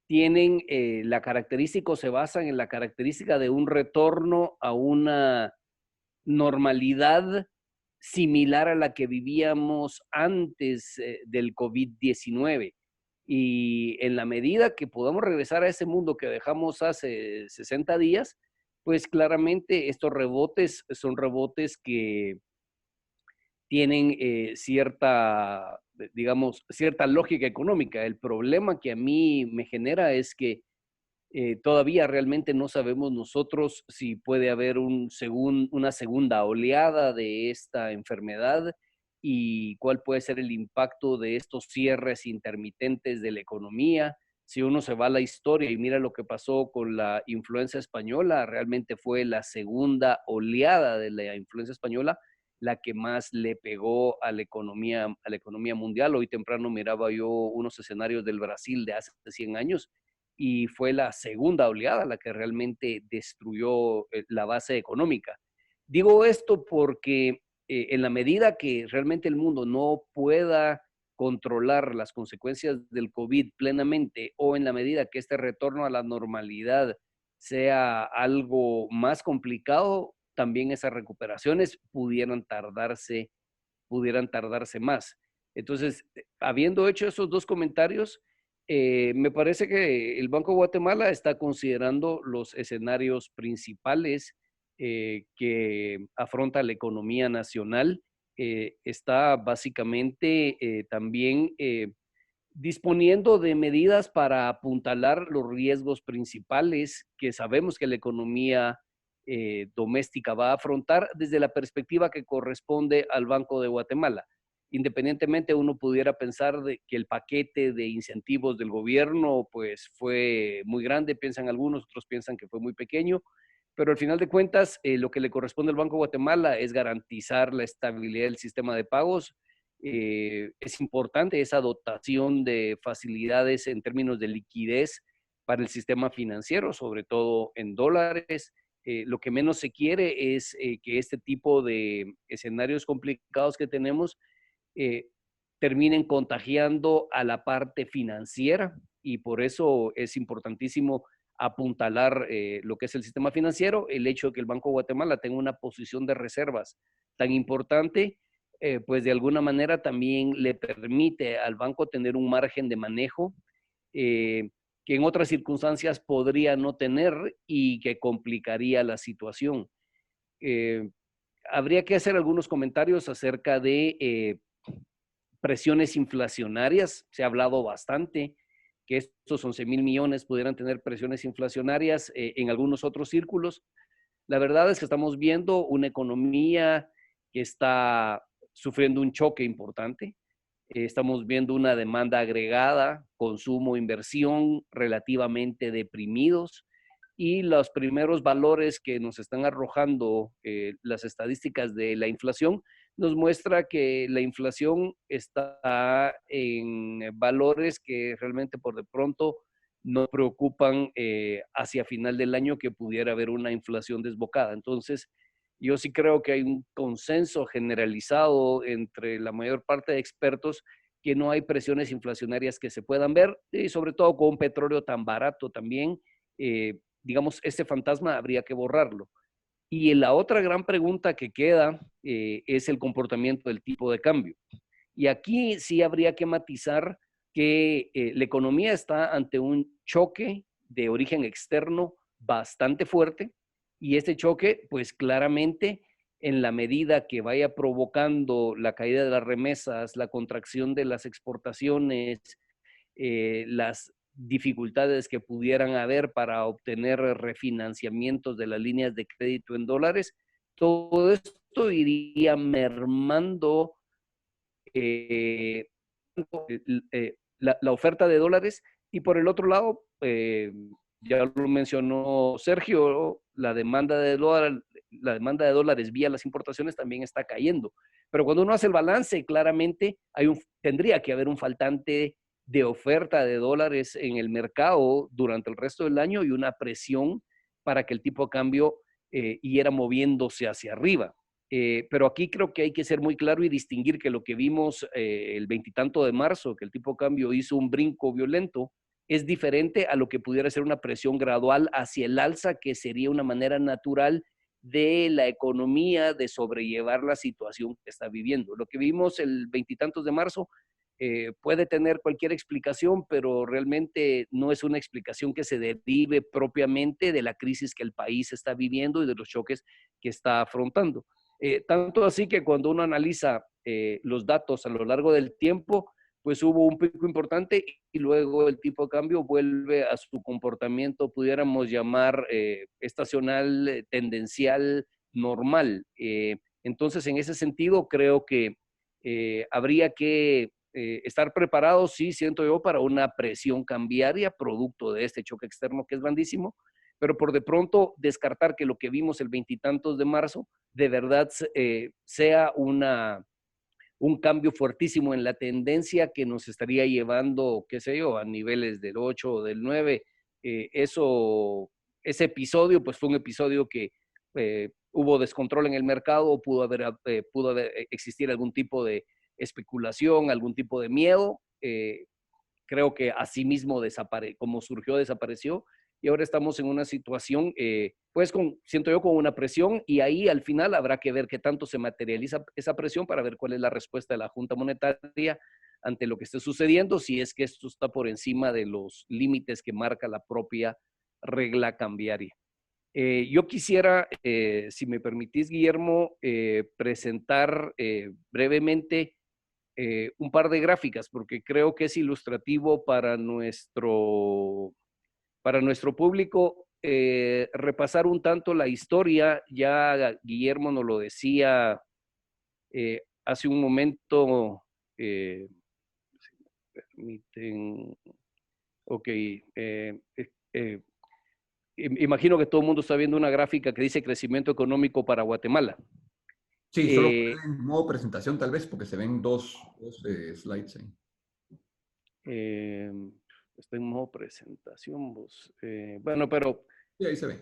tienen la característica, o se basan en la característica de un retorno a una normalidad similar a la que vivíamos antes del COVID-19. Y en la medida que podamos regresar a ese mundo que dejamos hace 60 días, pues claramente estos rebotes son rebotes que tienen cierta, digamos, cierta lógica económica. El problema que a mí me genera es que todavía realmente no sabemos nosotros si puede haber una segunda oleada de esta enfermedad y cuál puede ser el impacto de estos cierres intermitentes de la economía. Si uno se va a la historia y mira lo que pasó con la influenza española, realmente fue la segunda oleada de la influenza española la que más le pegó a la economía mundial. Hoy temprano miraba yo unos escenarios del Brasil de hace 100 años y fue la segunda oleada la que realmente destruyó la base económica. Digo esto porque en la medida que realmente el mundo no pueda controlar las consecuencias del COVID plenamente o en la medida que este retorno a la normalidad sea algo más complicado, también esas recuperaciones pudieran tardarse más. Entonces, habiendo hecho esos dos comentarios, me parece que el Banco de Guatemala está considerando los escenarios principales que afronta la economía nacional. Está básicamente también disponiendo de medidas para apuntalar los riesgos principales que sabemos que la economía doméstica va a afrontar desde la perspectiva que corresponde al Banco de Guatemala. Independientemente uno pudiera pensar de que el paquete de incentivos del gobierno pues fue muy grande, piensan algunos, otros piensan que fue muy pequeño, pero al final de cuentas lo que le corresponde al Banco de Guatemala es garantizar la estabilidad del sistema de pagos. Es importante esa dotación de facilidades en términos de liquidez para el sistema financiero, sobre todo en dólares. Lo que menos se quiere es que este tipo de escenarios complicados que tenemos terminen contagiando a la parte financiera y por eso es importantísimo apuntalar lo que es el sistema financiero, el hecho de que el Banco de Guatemala tenga una posición de reservas tan importante, pues de alguna manera también le permite al banco tener un margen de manejo que en otras circunstancias podría no tener y que complicaría la situación. Habría que hacer algunos comentarios acerca de presiones inflacionarias. Se ha hablado bastante que estos 11,000 millones pudieran tener presiones inflacionarias en algunos otros círculos. La verdad es que estamos viendo una economía que está sufriendo un choque importante. Estamos viendo una demanda agregada, consumo, inversión relativamente deprimidos y los primeros valores que nos están arrojando las estadísticas de la inflación nos muestra que la inflación está en valores que realmente por de pronto no preocupan hacia final del año que pudiera haber una inflación desbocada. Entonces, yo sí creo que hay un consenso generalizado entre la mayor parte de expertos que no hay presiones inflacionarias que se puedan ver, y sobre todo con un petróleo tan barato también, digamos, este fantasma habría que borrarlo. Y la otra gran pregunta que queda es el comportamiento del tipo de cambio. Y aquí sí habría que matizar que la economía está ante un choque de origen externo bastante fuerte y este choque, pues claramente, en la medida que vaya provocando la caída de las remesas, la contracción de las exportaciones, las dificultades que pudieran haber para obtener refinanciamientos de las líneas de crédito en dólares, todo esto iría mermando la oferta de dólares y por el otro lado, ya lo mencionó Sergio, la demanda de dólares vía las importaciones también está cayendo. Pero cuando uno hace el balance, claramente tendría que haber un faltante de oferta de dólares en el mercado durante el resto del año y una presión para que el tipo de cambio irá moviéndose hacia arriba. Pero aquí creo que hay que ser muy claro y distinguir que lo que vimos el 20 y tanto de marzo, que el tipo de cambio hizo un brinco violento, es diferente a lo que pudiera ser una presión gradual hacia el alza, que sería una manera natural de la economía de sobrellevar la situación que está viviendo. Lo que vimos el 20 y tantos de marzo puede tener cualquier explicación, pero realmente no es una explicación que se derive propiamente de la crisis que el país está viviendo y de los choques que está afrontando. Tanto así que cuando uno analiza los datos a lo largo del tiempo, pues hubo un pico importante y luego el tipo de cambio vuelve a su comportamiento, pudiéramos llamar estacional, tendencial, normal. Entonces, en ese sentido, creo que habría que estar preparados, sí, siento yo, para una presión cambiaria producto de este choque externo que es grandísimo, pero por de pronto descartar que lo que vimos el veintitantos de marzo de verdad sea un cambio fuertísimo en la tendencia que nos estaría llevando, qué sé yo, a niveles del 8 o del 9. Ese episodio, pues fue un episodio que hubo descontrol en el mercado, o pudo haber existir algún tipo de especulación, algún tipo de miedo. Creo que así mismo como surgió, desapareció. Y ahora estamos en una situación, pues siento yo, con una presión, y ahí al final habrá que ver qué tanto se materializa esa presión para ver cuál es la respuesta de la Junta Monetaria ante lo que esté sucediendo, si es que esto está por encima de los límites que marca la propia regla cambiaria. Yo quisiera, si me permitís, Guillermo, presentar brevemente un par de gráficas, porque creo que es ilustrativo para nuestro público, repasar un tanto la historia. Ya Guillermo nos lo decía hace un momento. Si me permiten. Ok. Imagino que todo el mundo está viendo una gráfica que dice crecimiento económico para Guatemala. Sí, solo en modo presentación tal vez, porque se ven dos slides ahí. Está en modo presentación, vos. Bueno, pero... Sí, ahí se ve.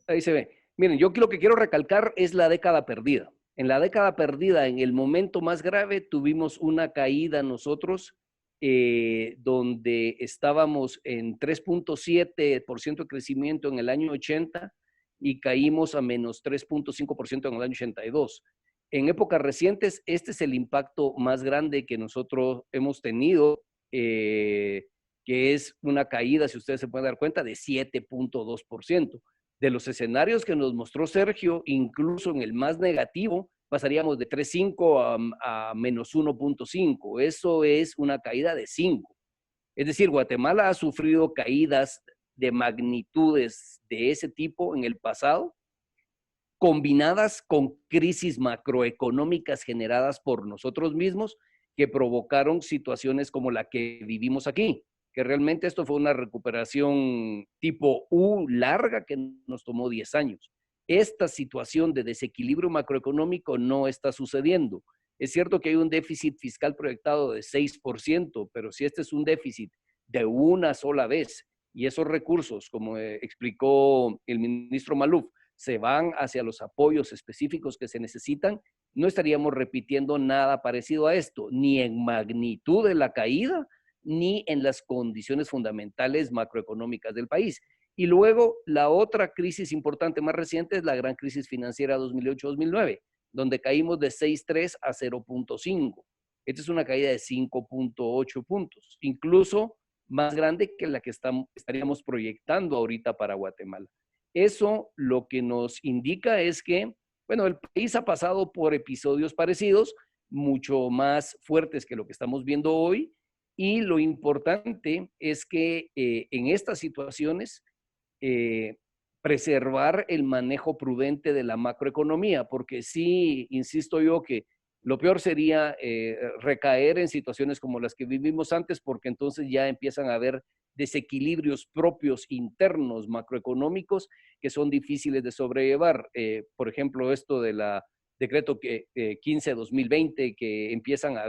Ahí se ve. Miren, yo lo que quiero recalcar es la década perdida. En la década perdida, en el momento más grave, tuvimos una caída nosotros, donde estábamos en 3.7% de crecimiento en el año 80 y caímos a menos 3.5% en el año 82. En épocas recientes, este es el impacto más grande que nosotros hemos tenido, que es una caída, si ustedes se pueden dar cuenta, de 7.2%. De los escenarios que nos mostró Sergio, incluso en el más negativo, pasaríamos de 3.5 a menos 1.5. Eso es una caída de 5. Es decir, Guatemala ha sufrido caídas de magnitudes de ese tipo en el pasado, combinadas con crisis macroeconómicas generadas por nosotros mismos, que provocaron situaciones como la que vivimos aquí, que realmente esto fue una recuperación tipo U larga que nos tomó 10 años. Esta situación de desequilibrio macroeconómico no está sucediendo. Es cierto que hay un déficit fiscal proyectado de 6%, pero si este es un déficit de una sola vez y esos recursos, como explicó el ministro Maluf, se van hacia los apoyos específicos que se necesitan, no estaríamos repitiendo nada parecido a esto, ni en magnitud de la caída, ni en las condiciones fundamentales macroeconómicas del país. Y luego, la otra crisis importante más reciente es la gran crisis financiera 2008-2009, donde caímos de 6.3 a 0.5. Esta es una caída de 5.8 puntos, incluso más grande que la que estaríamos proyectando ahorita para Guatemala. Eso lo que nos indica es que, bueno, el país ha pasado por episodios parecidos, mucho más fuertes que lo que estamos viendo hoy, y lo importante es que en estas situaciones preservar el manejo prudente de la macroeconomía, porque sí, insisto yo que lo peor sería recaer en situaciones como las que vivimos antes, porque entonces ya empiezan a haber desequilibrios propios internos macroeconómicos que son difíciles de sobrellevar. Por ejemplo, esto de la decreto 15-2020, que empiezan a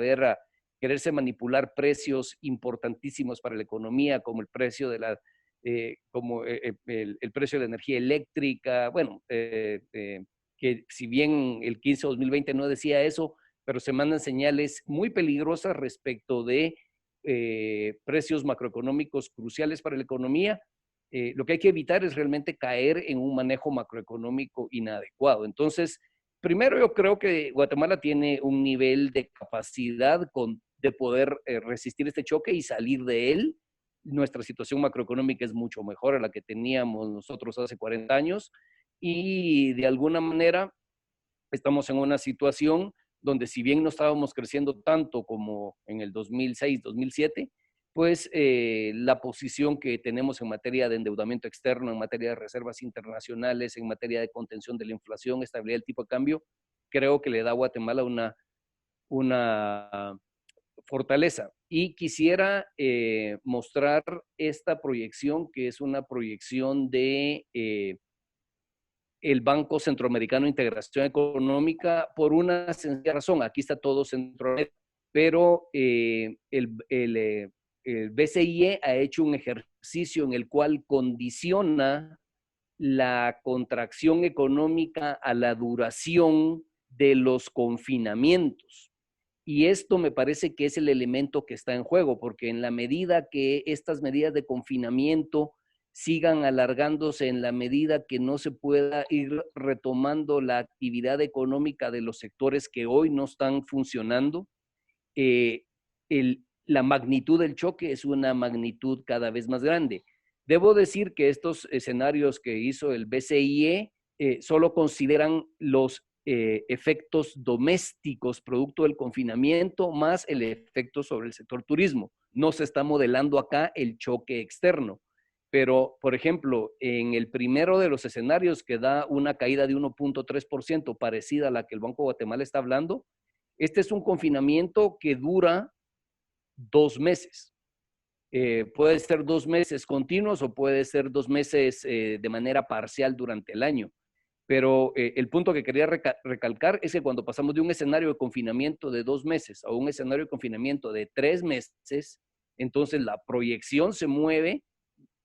quererse manipular precios importantísimos para la economía, como el precio de la el precio de la energía eléctrica. Bueno, que si bien el 15-2020 no decía eso, pero se mandan señales muy peligrosas respecto de precios macroeconómicos cruciales para la economía. Lo que hay que evitar es realmente caer en un manejo macroeconómico inadecuado. Entonces, primero yo creo que Guatemala tiene un nivel de capacidad de poder resistir este choque y salir de él. Nuestra situación macroeconómica es mucho mejor a la que teníamos nosotros hace 40 años y de alguna manera estamos en una situación donde si bien no estábamos creciendo tanto como en el 2006, 2007, pues la posición que tenemos en materia de endeudamiento externo, en materia de reservas internacionales, en materia de contención de la inflación, estabilidad del tipo de cambio, creo que le da a Guatemala una fortaleza. Y quisiera mostrar esta proyección, que es una proyección de el Banco Centroamericano de Integración Económica, por una sencilla razón. Aquí está todo Centroamérica, pero el BCIE ha hecho un ejercicio en el cual condiciona la contracción económica a la duración de los confinamientos. Y esto me parece que es el elemento que está en juego, porque en la medida que estas medidas de confinamiento sigan alargándose, en la medida que no se pueda ir retomando la actividad económica de los sectores que hoy no están funcionando, la magnitud del choque es una magnitud cada vez más grande. Debo decir que estos escenarios que hizo el BCIE solo consideran los efectos domésticos producto del confinamiento más el efecto sobre el sector turismo. No se está modelando acá el choque externo. Pero, por ejemplo, en el primero de los escenarios que da una caída de 1.3% parecida a la que el Banco de Guatemala está hablando, este es un confinamiento que dura 2 meses. Puede ser 2 meses continuos o puede ser 2 meses de manera parcial durante el año. Pero el punto que quería recalcar es que cuando pasamos de un escenario de confinamiento de 2 meses a un escenario de confinamiento de 3 meses, entonces la proyección se mueve,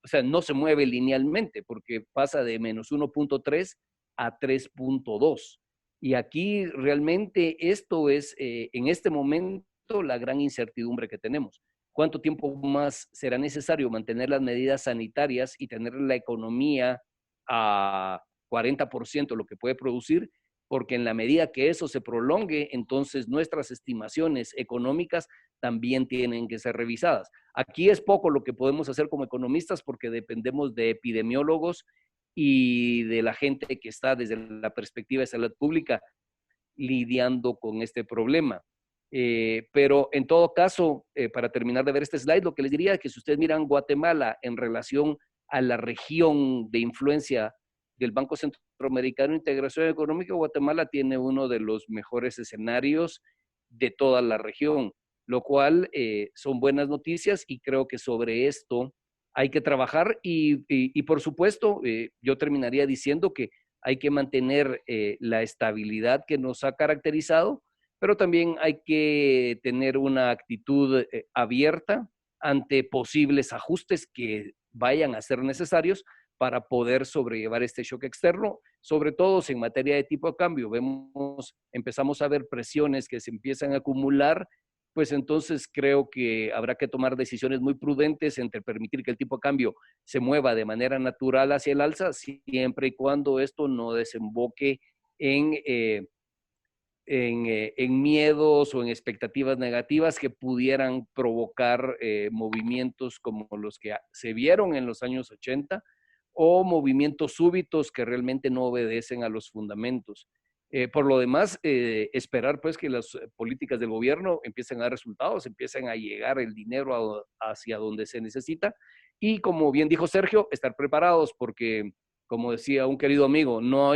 o sea, no se mueve linealmente porque pasa de menos 1.3 a 3.2. Y aquí realmente esto es, en este momento, la gran incertidumbre que tenemos. ¿Cuánto tiempo más será necesario mantener las medidas sanitarias y tener la economía a 40% lo que puede producir? Porque en la medida que eso se prolongue, entonces nuestras estimaciones económicas también tienen que ser revisadas. Aquí es poco lo que podemos hacer como economistas porque dependemos de epidemiólogos y de la gente que está desde la perspectiva de salud pública lidiando con este problema. Pero en todo caso, para terminar de ver este slide, lo que les diría es que si ustedes miran Guatemala en relación a la región de influencia del Banco Centroamericano de Integración Económica, Guatemala tiene uno de los mejores escenarios de toda la región, lo cual son buenas noticias y creo que sobre esto hay que trabajar y por supuesto, yo terminaría diciendo que hay que mantener la estabilidad que nos ha caracterizado, pero también hay que tener una actitud abierta ante posibles ajustes que vayan a ser necesarios para poder sobrellevar este shock externo, sobre todo si en materia de tipo de cambio empezamos a ver presiones que se empiezan a acumular, pues entonces creo que habrá que tomar decisiones muy prudentes entre permitir que el tipo de cambio se mueva de manera natural hacia el alza, siempre y cuando esto no desemboque en miedos o en expectativas negativas que pudieran provocar movimientos como los que se vieron en los años 80 o movimientos súbitos que realmente no obedecen a los fundamentos. Por lo demás, esperar pues que las políticas del gobierno empiecen a dar resultados, empiecen a llegar el dinero hacia donde se necesita y como bien dijo Sergio, estar preparados porque como decía un querido amigo, no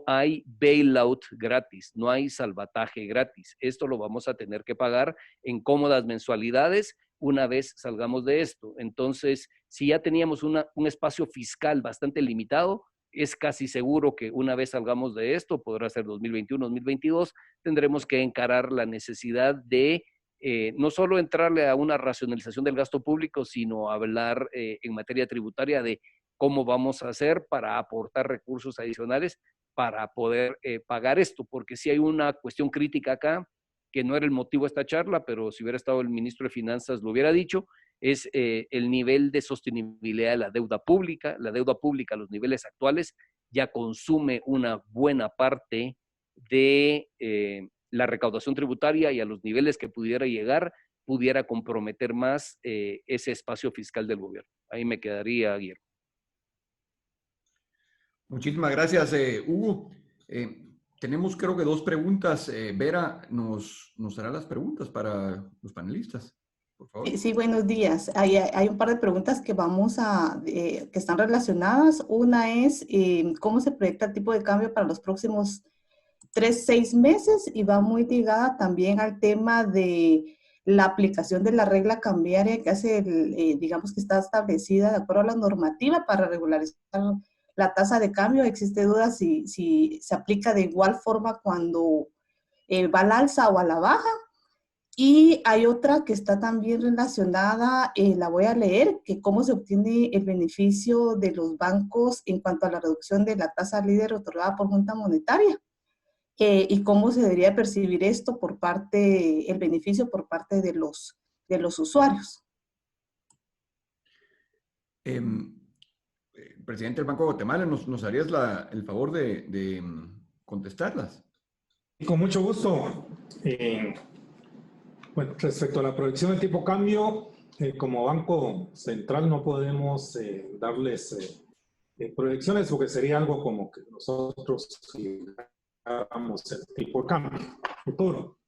hay bailout gratis, no hay salvataje gratis. Esto lo vamos a tener que pagar en cómodas mensualidades una vez salgamos de esto. Entonces, si ya teníamos un espacio fiscal bastante limitado, es casi seguro que una vez salgamos de esto, podrá ser 2021, 2022, tendremos que encarar la necesidad de no solo entrarle a una racionalización del gasto público, sino hablar en materia tributaria de cómo vamos a hacer para aportar recursos adicionales para poder pagar esto, porque si hay una cuestión crítica acá, que no era el motivo de esta charla, pero si hubiera estado el ministro de Finanzas lo hubiera dicho, es el nivel de sostenibilidad de la deuda pública. La deuda pública a los niveles actuales ya consume una buena parte de la recaudación tributaria y a los niveles que pudiera llegar pudiera comprometer más ese espacio fiscal del gobierno. Ahí me quedaría, Guillermo. Muchísimas gracias, Hugo. Tenemos creo que dos preguntas. Vera nos hará las preguntas para los panelistas, por favor. Sí, buenos días. Hay un par de preguntas que que están relacionadas. Una es cómo se proyecta el tipo de cambio para los próximos 6 meses, y va muy ligada también al tema de la aplicación de la regla cambiaria que hace, digamos que está establecida de acuerdo a la normativa para regularizar la tasa de cambio. Existe duda si se aplica de igual forma cuando va al alza o a la baja. Y hay otra que está también relacionada, la voy a leer, que cómo se obtiene el beneficio de los bancos en cuanto a la reducción de la tasa líder otorgada por Junta Monetaria. Y cómo se debería percibir esto el beneficio por parte de los usuarios. Presidente del Banco de Guatemala, ¿nos harías el favor de contestarlas? Con mucho gusto. Bueno, respecto a la proyección del tipo cambio, como Banco Central no podemos darles proyecciones, porque sería algo como que nosotros hagamos el tipo de cambio futuro.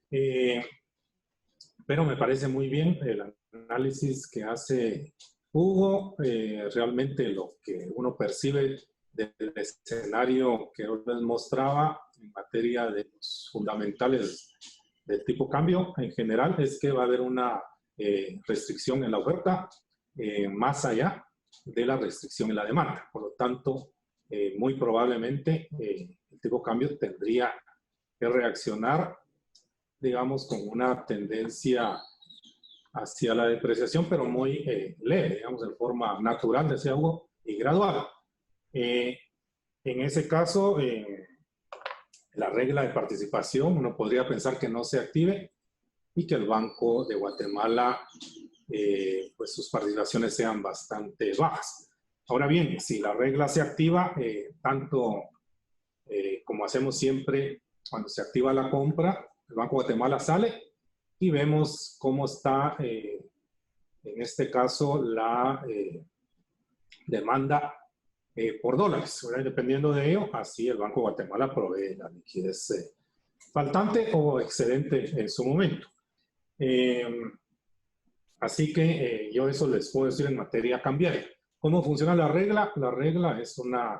Pero me parece muy bien el análisis que hace Hugo. Realmente lo que uno percibe del escenario que él les mostraba en materia de los fundamentales del tipo cambio en general es que va a haber una restricción en la oferta más allá de la restricción en la demanda. Por lo tanto, muy probablemente el tipo cambio tendría que reaccionar, digamos, con una tendencia hacia la depreciación, pero muy leve, digamos, en forma natural, decía Hugo, y gradual. En ese caso, la regla de participación, uno podría pensar que no se active y que el Banco de Guatemala, pues sus participaciones sean bastante bajas. Ahora bien, si la regla se activa, tanto como hacemos siempre cuando se activa la compra, el Banco de Guatemala sale y vemos cómo está, en este caso, la demanda por dólares, ¿verdad? Dependiendo de ello, así el Banco de Guatemala provee la liquidez faltante o excedente en su momento. Así que yo eso les puedo decir en materia cambiaria. ¿Cómo funciona la regla? La regla es una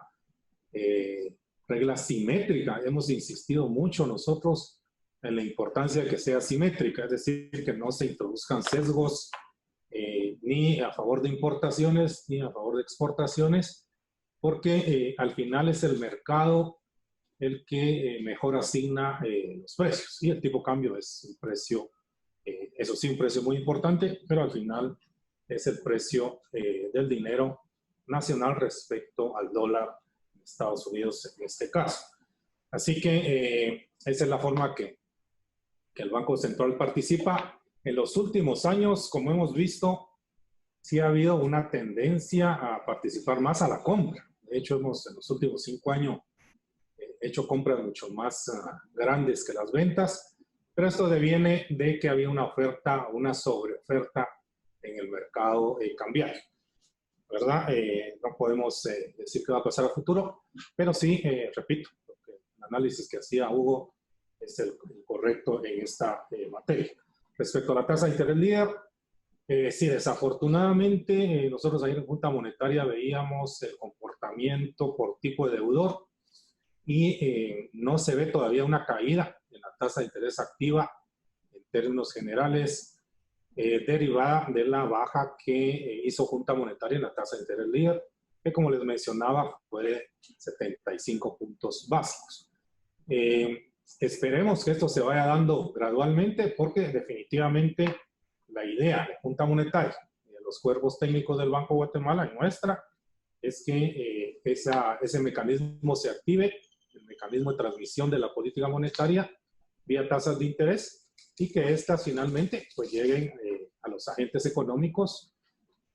regla simétrica. Hemos insistido mucho nosotros en la importancia de que sea simétrica, es decir, que no se introduzcan sesgos ni a favor de importaciones ni a favor de exportaciones, porque al final es el mercado el que mejor asigna los precios. Y el tipo de cambio es un precio, eso sí, un precio muy importante, pero al final es el precio del dinero nacional respecto al dólar de Estados Unidos en este caso. Así que esa es la forma que el Banco Central participa. En los últimos años, como hemos visto, sí ha habido una tendencia a participar más a la compra. De hecho, hemos en los últimos 5 años hecho compras mucho más grandes que las ventas, pero esto deviene de que había una oferta, una sobreoferta en el mercado cambiario, ¿verdad? No podemos decir qué va a pasar a futuro, pero sí, repito, el análisis que hacía Hugo es el correcto en esta materia. Respecto a la tasa de interés líder, sí, desafortunadamente, nosotros ayer en Junta Monetaria veíamos el comportamiento por tipo de deudor y no se ve todavía una caída en la tasa de interés activa en términos generales, derivada de la baja que hizo Junta Monetaria en la tasa de interés líder, que como les mencionaba fue de 75 puntos básicos. Esperemos que esto se vaya dando gradualmente, porque definitivamente la idea de Junta Monetaria y de los cuerpos técnicos del Banco de Guatemala y nuestra es que ese mecanismo se active, el mecanismo de transmisión de la política monetaria vía tasas de interés, y que éstas finalmente pues lleguen a los agentes económicos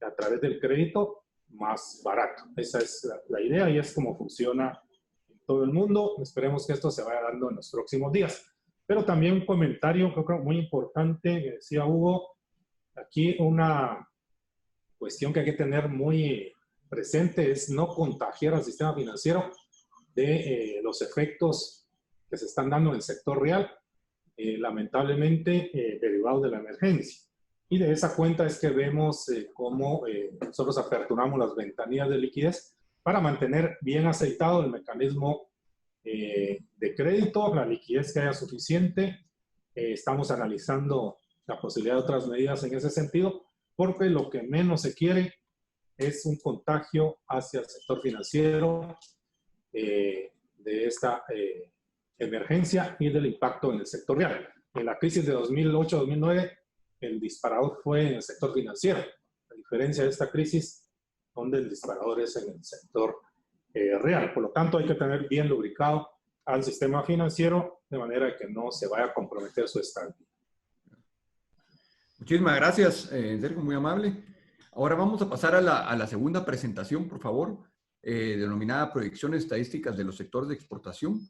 a través del crédito más barato. Esa es la idea y es como funciona en todo el mundo. Esperemos que esto se vaya dando en los próximos días. Pero también un comentario, creo que muy importante, que decía Hugo, aquí una cuestión que hay que tener muy presente es no contagiar al sistema financiero de los efectos que se están dando en el sector real, lamentablemente derivados de la emergencia. Y de esa cuenta es que vemos cómo nosotros aperturamos las ventanillas de liquidez para mantener bien aceitado el mecanismo de crédito, la liquidez que haya suficiente. Estamos analizando la posibilidad de otras medidas en ese sentido, porque lo que menos se quiere es un contagio hacia el sector financiero de esta emergencia y del impacto en el sector real. En la crisis de 2008-2009, el disparador fue en el sector financiero. A diferencia de esta crisis, donde el disparador es en el sector real. Por lo tanto, hay que tener bien lubricado al sistema financiero de manera que no se vaya a comprometer su estabilidad. Muchísimas gracias, Sergio, muy amable. Ahora vamos a pasar a la segunda presentación, por favor, denominada Proyecciones Estadísticas de los Sectores de Exportación,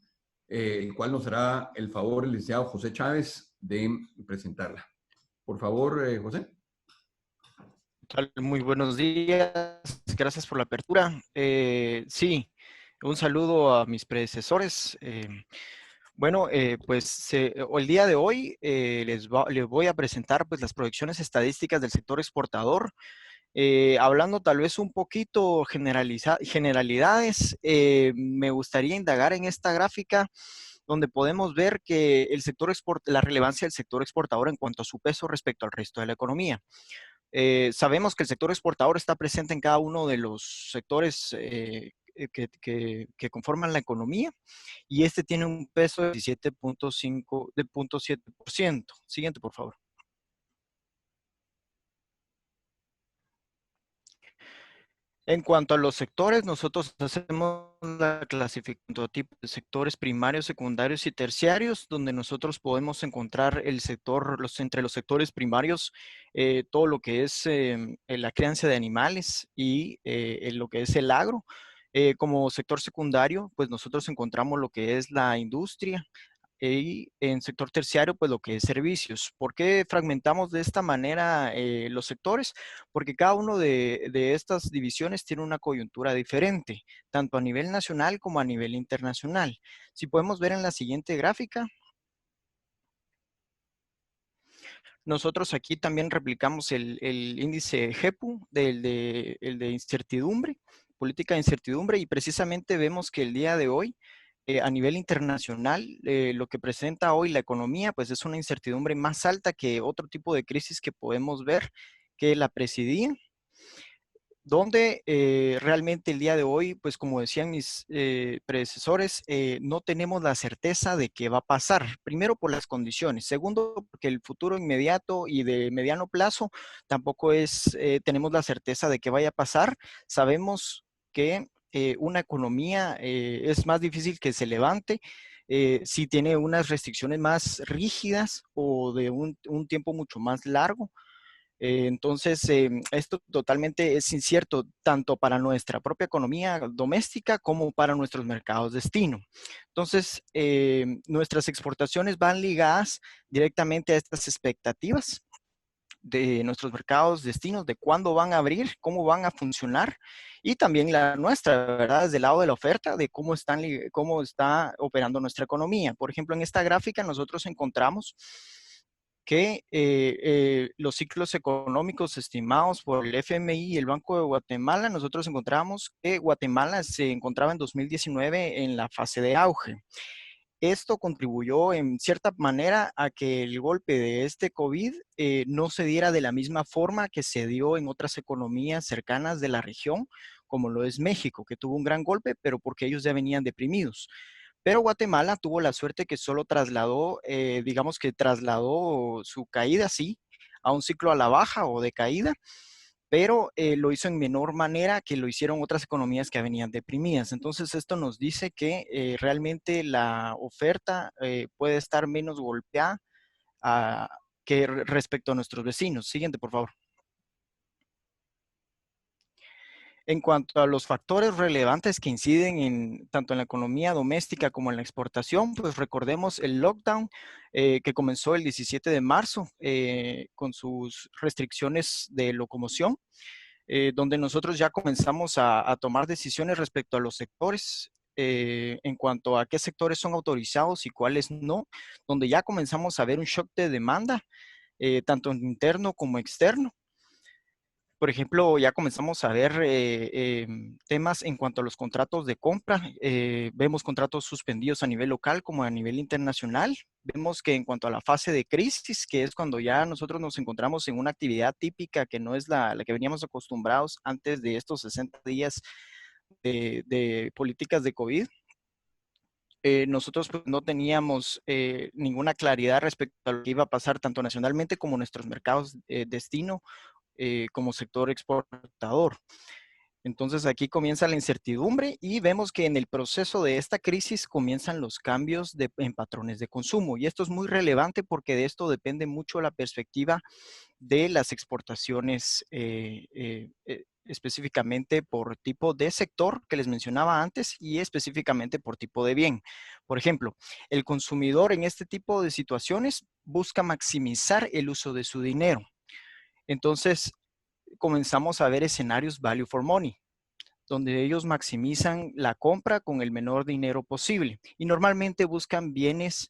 el cual nos hará el favor el licenciado José Chávez de presentarla. Por favor, José. Muy buenos días, gracias por la apertura. Sí, un saludo a mis predecesores. Pues el día de hoy les voy a presentar pues, las proyecciones estadísticas del sector exportador. Hablando tal vez un poquito generalidades, me gustaría indagar en esta gráfica donde podemos ver que la relevancia del sector exportador en cuanto a su peso respecto al resto de la economía. Sabemos que el sector exportador está presente en cada uno de los sectores que conforman la economía y este tiene un peso de 17.7%. Siguiente, por favor. En cuanto a los sectores, nosotros hacemos la clasificación tipo de sectores primarios, secundarios y terciarios, donde nosotros podemos encontrar entre los sectores primarios, todo lo que es la crianza de animales y lo que es el agro. Como sector secundario, pues nosotros encontramos lo que es la industria, y en sector terciario, pues lo que es servicios. ¿Por qué fragmentamos de esta manera los sectores? Porque cada uno de estas divisiones tiene una coyuntura diferente, tanto a nivel nacional como a nivel internacional. Si podemos ver en la siguiente gráfica, nosotros aquí también replicamos el índice GEPU, el de incertidumbre, política de incertidumbre, y precisamente vemos que el día de hoy, a nivel internacional, lo que presenta hoy la economía, pues es una incertidumbre más alta que otro tipo de crisis que podemos ver que la presidía, donde realmente el día de hoy, pues como decían mis predecesores, no tenemos la certeza de qué va a pasar. Primero por las condiciones. Segundo, porque el futuro inmediato y de mediano plazo tampoco tenemos la certeza de qué vaya a pasar. Sabemos que una economía es más difícil que se levante si tiene unas restricciones más rígidas o de un tiempo mucho más largo. Entonces, esto totalmente es incierto, tanto para nuestra propia economía doméstica como para nuestros mercados destino. Entonces, nuestras exportaciones van ligadas directamente a estas expectativas de nuestros mercados destinos, de cuándo van a abrir, cómo van a funcionar, y también la nuestra, ¿verdad? Desde el lado de la oferta, de cómo está operando nuestra economía. Por ejemplo, en esta gráfica nosotros encontramos que los ciclos económicos estimados por el FMI y el Banco de Guatemala, nosotros encontramos que Guatemala se encontraba en 2019 en la fase de auge. Esto contribuyó en cierta manera a que el golpe de este COVID no se diera de la misma forma que se dio en otras economías cercanas de la región, como lo es México, que tuvo un gran golpe, pero porque ellos ya venían deprimidos. Pero Guatemala tuvo la suerte que solo digamos que trasladó su caída, sí, a un ciclo a la baja o de caída, pero lo hizo en menor manera que lo hicieron otras economías que venían deprimidas. Entonces, esto nos dice que realmente la oferta puede estar menos golpeada que respecto a nuestros vecinos. Siguiente, por favor. En cuanto a los factores relevantes que inciden tanto en la economía doméstica como en la exportación, pues recordemos el lockdown que comenzó el 17 de marzo con sus restricciones de locomoción, donde nosotros ya comenzamos a tomar decisiones respecto a los sectores, en cuanto a qué sectores son autorizados y cuáles no, donde ya comenzamos a ver un shock de demanda, tanto interno como externo. Por ejemplo, ya comenzamos a ver temas en cuanto a los contratos de compra. Vemos contratos suspendidos a nivel local como a nivel internacional. Vemos que en cuanto a la fase de crisis, que es cuando ya nosotros nos encontramos en una actividad típica que no es la que veníamos acostumbrados antes de estos 60 días de políticas de COVID. Nosotros pues, no teníamos ninguna claridad respecto a lo que iba a pasar tanto nacionalmente como nuestros mercados destino como sector exportador. Entonces aquí comienza la incertidumbre y vemos que en el proceso de esta crisis comienzan los cambios en patrones de consumo. Y esto es muy relevante porque de esto depende mucho la perspectiva de las exportaciones, específicamente por tipo de sector que les mencionaba antes y específicamente por tipo de bien. Por ejemplo, el consumidor en este tipo de situaciones busca maximizar el uso de su dinero. Entonces, comenzamos a ver escenarios value for money, donde ellos maximizan la compra con el menor dinero posible y normalmente buscan bienes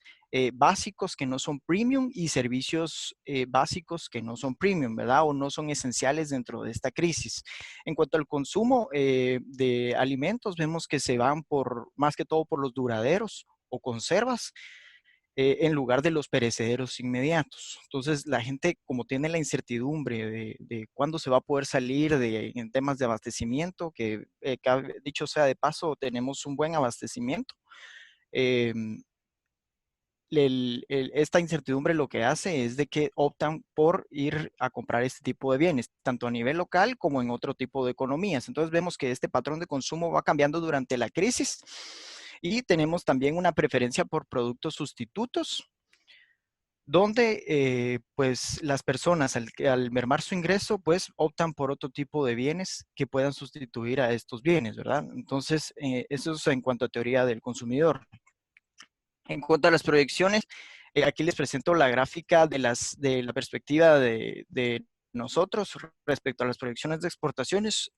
básicos que no son premium y servicios básicos que no son premium, ¿verdad? O no son esenciales dentro de esta crisis. En cuanto al consumo de alimentos, vemos que se van más que todo por los duraderos o conservas, en lugar de los perecederos inmediatos. Entonces, la gente, como tiene la incertidumbre de cuándo se va a poder salir en temas de abastecimiento, que dicho sea de paso, tenemos un buen abastecimiento, eh, esta incertidumbre lo que hace es de que optan por ir a comprar este tipo de bienes, tanto a nivel local como en otro tipo de economías. Entonces vemos que este patrón de consumo va cambiando durante la crisis y tenemos también una preferencia por productos sustitutos, donde pues las personas al mermar su ingreso pues optan por otro tipo de bienes que puedan sustituir a estos bienes, ¿verdad? Entonces eso es en cuanto a teoría del consumidor. En cuanto a las proyecciones, aquí les presento la gráfica de la perspectiva de nosotros respecto a las proyecciones de exportaciones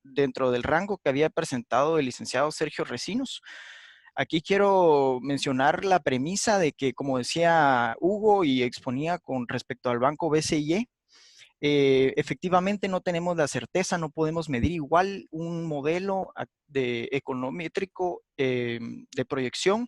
dentro del rango que había presentado el licenciado Sergio Recinos. Aquí quiero mencionar la premisa de que, como decía Hugo y exponía con respecto al banco BCIE, efectivamente no tenemos la certeza, no podemos medir igual un modelo de econométrico de proyección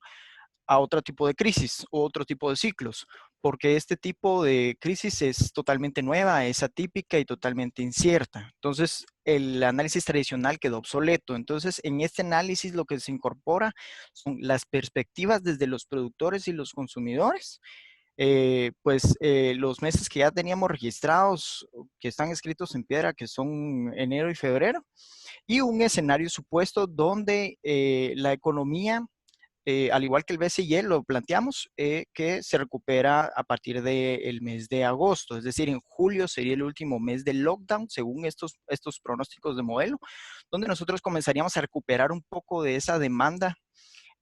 a otro tipo de crisis o otro tipo de ciclos, porque este tipo de crisis es totalmente nueva, es atípica y totalmente incierta. Entonces, el análisis tradicional quedó obsoleto. Entonces, en este análisis lo que se incorpora son las perspectivas desde los productores y los consumidores. Los meses que ya teníamos registrados, que están escritos en piedra, que son enero y febrero, y un escenario supuesto donde la economía, al igual que el BCE, lo planteamos que se recupera a partir del mes de agosto, es decir, en julio sería el último mes del lockdown, según estos pronósticos de modelo, donde nosotros comenzaríamos a recuperar un poco de esa demanda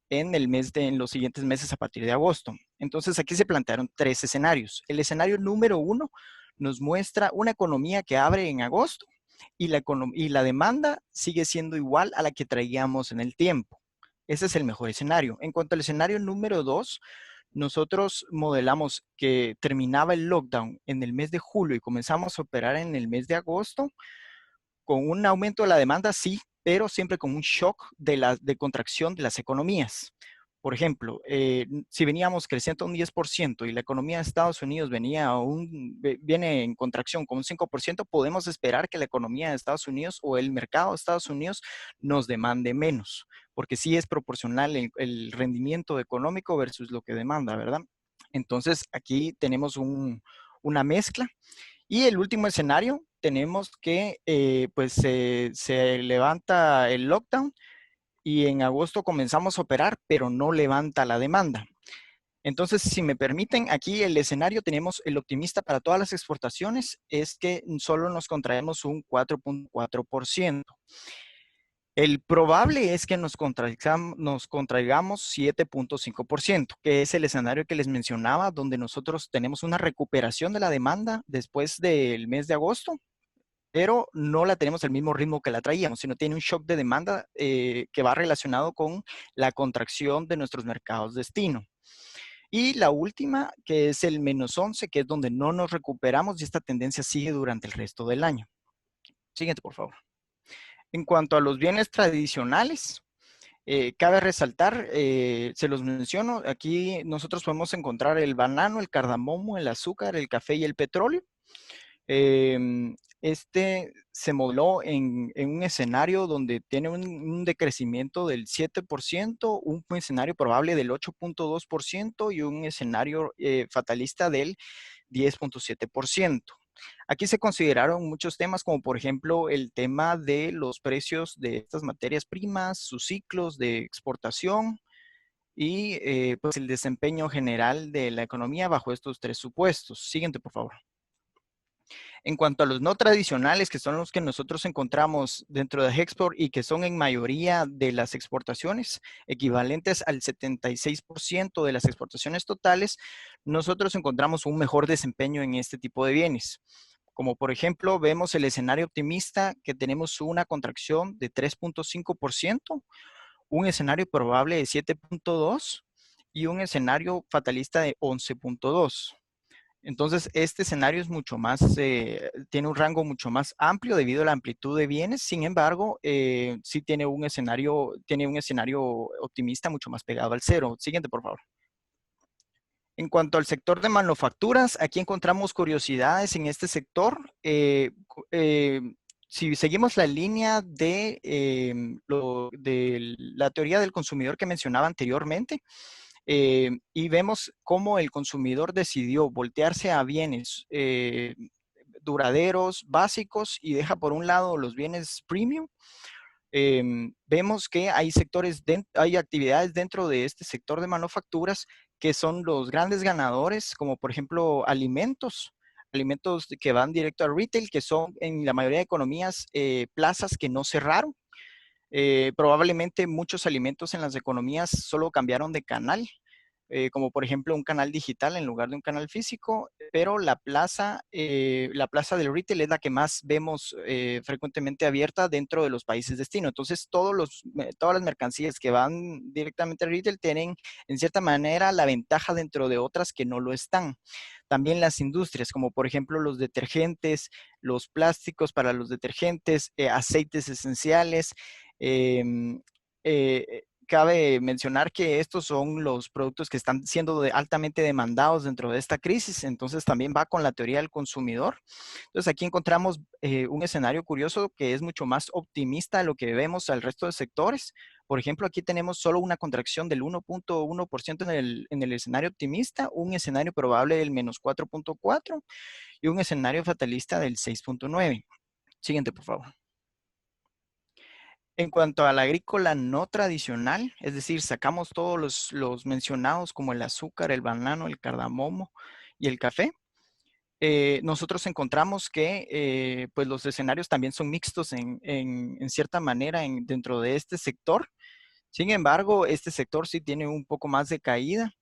en los siguientes meses a partir de agosto. Entonces, aquí se plantearon 3 escenarios. El escenario número 1 nos muestra una economía que abre en agosto y la demanda sigue siendo igual a la que traíamos en el tiempo. Ese es el mejor escenario. En cuanto al escenario número 2, nosotros modelamos que terminaba el lockdown en el mes de julio y comenzamos a operar en el mes de agosto con un aumento de la demanda, sí, pero siempre con un shock de contracción de las economías. Por ejemplo, si veníamos creciendo un 10% y la economía de Estados Unidos viene en contracción con un 5%, podemos esperar que la economía de Estados Unidos o el mercado de Estados Unidos nos demande menos, porque sí es proporcional el rendimiento económico versus lo que demanda, ¿verdad? Entonces, aquí tenemos una mezcla. Y el último escenario, tenemos que se levanta el lockdown y en agosto comenzamos a operar, pero no levanta la demanda. Entonces, si me permiten, aquí el escenario tenemos el optimista para todas las exportaciones, es que solo nos contraemos un 4.4%. El probable es que nos contraigamos 7.5%, que es el escenario que les mencionaba, donde nosotros tenemos una recuperación de la demanda después del mes de agosto, pero no la tenemos al mismo ritmo que la traíamos, sino tiene un shock de demanda que va relacionado con la contracción de nuestros mercados destino. Y la última, que es el -11, que es donde no nos recuperamos y esta tendencia sigue durante el resto del año. Siguiente, por favor. En cuanto a los bienes tradicionales, cabe resaltar, se los menciono, aquí nosotros podemos encontrar el banano, el cardamomo, el azúcar, el café y el petróleo. Este se modeló en un escenario donde tiene un decrecimiento del 7%, un escenario probable del 8.2% y un escenario fatalista del 10.7%. Aquí se consideraron muchos temas como por ejemplo el tema de los precios de estas materias primas, sus ciclos de exportación y pues el desempeño general de la economía bajo estos tres supuestos. Siguiente, por favor. En cuanto a los no tradicionales, que son los que nosotros encontramos dentro de Hexport y que son en mayoría de las exportaciones, equivalentes al 76% de las exportaciones totales, nosotros encontramos un mejor desempeño en este tipo de bienes. Como por ejemplo, vemos el escenario optimista que tenemos una contracción de 3.5%, un escenario probable de 7.2% y un escenario fatalista de 11.2%. Entonces, este escenario es mucho más, tiene un rango mucho más amplio debido a la amplitud de bienes. Sin embargo, sí tiene un escenario optimista mucho más pegado al cero. Siguiente, por favor. En cuanto al sector de manufacturas, aquí encontramos curiosidades en este sector. Si seguimos la línea de la teoría del consumidor que mencionaba anteriormente, y vemos cómo el consumidor decidió voltearse a bienes duraderos, básicos, y deja por un lado los bienes premium. Vemos que hay hay actividades dentro de este sector de manufacturas que son los grandes ganadores, como por ejemplo alimentos que van directo al retail, que son en la mayoría de economías plazas que no cerraron. Probablemente muchos alimentos en las economías solo cambiaron de canal, como por ejemplo un canal digital en lugar de un canal físico, pero la plaza del retail es la que más vemos frecuentemente abierta dentro de los países destino. Entonces, todas las mercancías que van directamente al retail tienen, en cierta manera, la ventaja dentro de otras que no lo están. También las industrias, como por ejemplo los detergentes, los plásticos para los detergentes, aceites esenciales, em, cabe mencionar que estos son los productos que están siendo altamente demandados dentro de esta crisis, entonces también va con la teoría del consumidor. Entonces aquí encontramos un escenario curioso que es mucho más optimista de lo que vemos al resto de sectores. Por ejemplo, aquí tenemos solo una contracción del 1.1% en el escenario optimista, un escenario probable del -4.4% y un escenario fatalista del 6.9%. Siguiente, por favor. En cuanto a la agrícola no tradicional, es decir, sacamos todos los mencionados como el azúcar, el banano, el cardamomo y el café, nosotros encontramos que pues los escenarios también son mixtos en cierta manera dentro de este sector. Sin embargo, este sector sí tiene un poco más de caída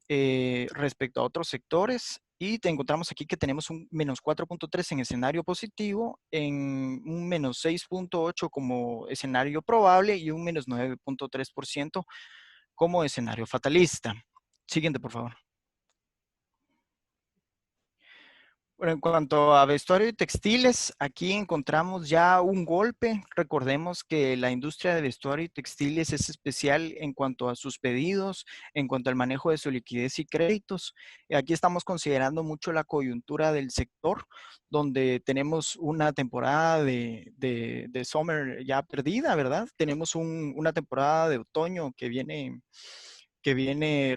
respecto a otros sectores. Y te encontramos aquí que tenemos un -4.3 en escenario positivo, en un -6.8 como escenario probable y un -9.3% como escenario fatalista. Siguiente, por favor. Bueno, en cuanto a vestuario y textiles, aquí encontramos ya un golpe. Recordemos que la industria de vestuario y textiles es especial en cuanto a sus pedidos, en cuanto al manejo de su liquidez y créditos. Aquí estamos considerando mucho la coyuntura del sector, donde tenemos una temporada de summer ya perdida, ¿verdad? Tenemos una temporada de otoño que viene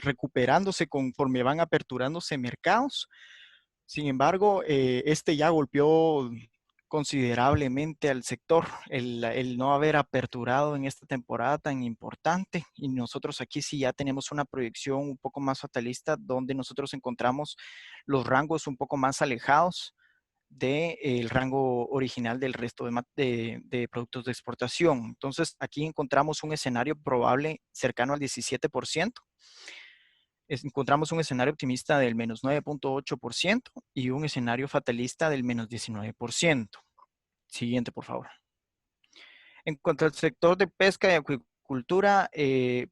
recuperándose conforme van aperturándose mercados. Sin embargo, este ya golpeó considerablemente al sector, el no haber aperturado en esta temporada tan importante, y nosotros aquí sí ya tenemos una proyección un poco más fatalista donde nosotros encontramos los rangos un poco más alejados del rango original del resto de productos de exportación. Entonces aquí encontramos un escenario probable cercano al 17%. Encontramos un escenario optimista del menos 9.8% y un escenario fatalista del menos 19%. Siguiente, por favor. En cuanto al sector de pesca y acuicultura,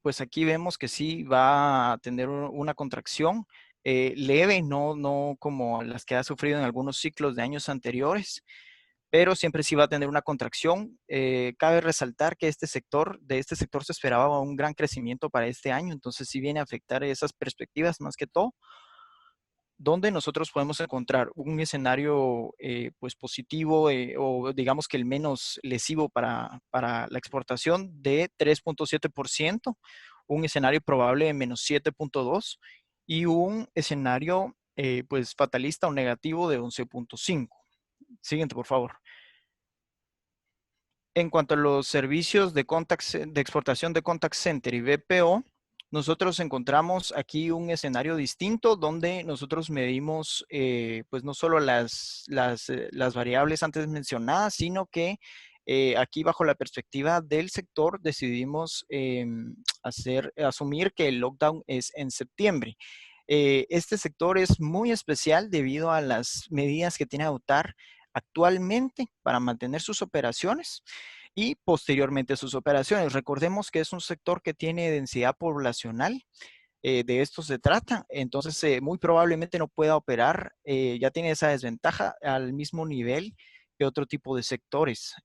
pues aquí vemos que sí va a tener una contracción leve, no como las que ha sufrido en algunos ciclos de años anteriores, pero siempre sí va a tener una contracción. Cabe resaltar que de este sector se esperaba un gran crecimiento para este año, entonces sí viene a afectar esas perspectivas más que todo, donde nosotros podemos encontrar un escenario pues positivo o digamos que el menos lesivo para la exportación de 3.7%, un escenario probable de menos 7.2% y un escenario pues fatalista o negativo de 11.5%. Siguiente, por favor. En cuanto a los servicios de exportación de contact center y BPO, nosotros encontramos aquí un escenario distinto donde nosotros medimos pues no solo las variables antes mencionadas, sino que aquí bajo la perspectiva del sector decidimos asumir que el lockdown es en septiembre. Este sector es muy especial debido a las medidas que tiene que adoptar actualmente para mantener sus operaciones y posteriormente sus operaciones. Recordemos que es un sector que tiene densidad poblacional, de esto se trata, entonces muy probablemente no pueda operar, ya tiene esa desventaja al mismo nivel que otro tipo de sectores.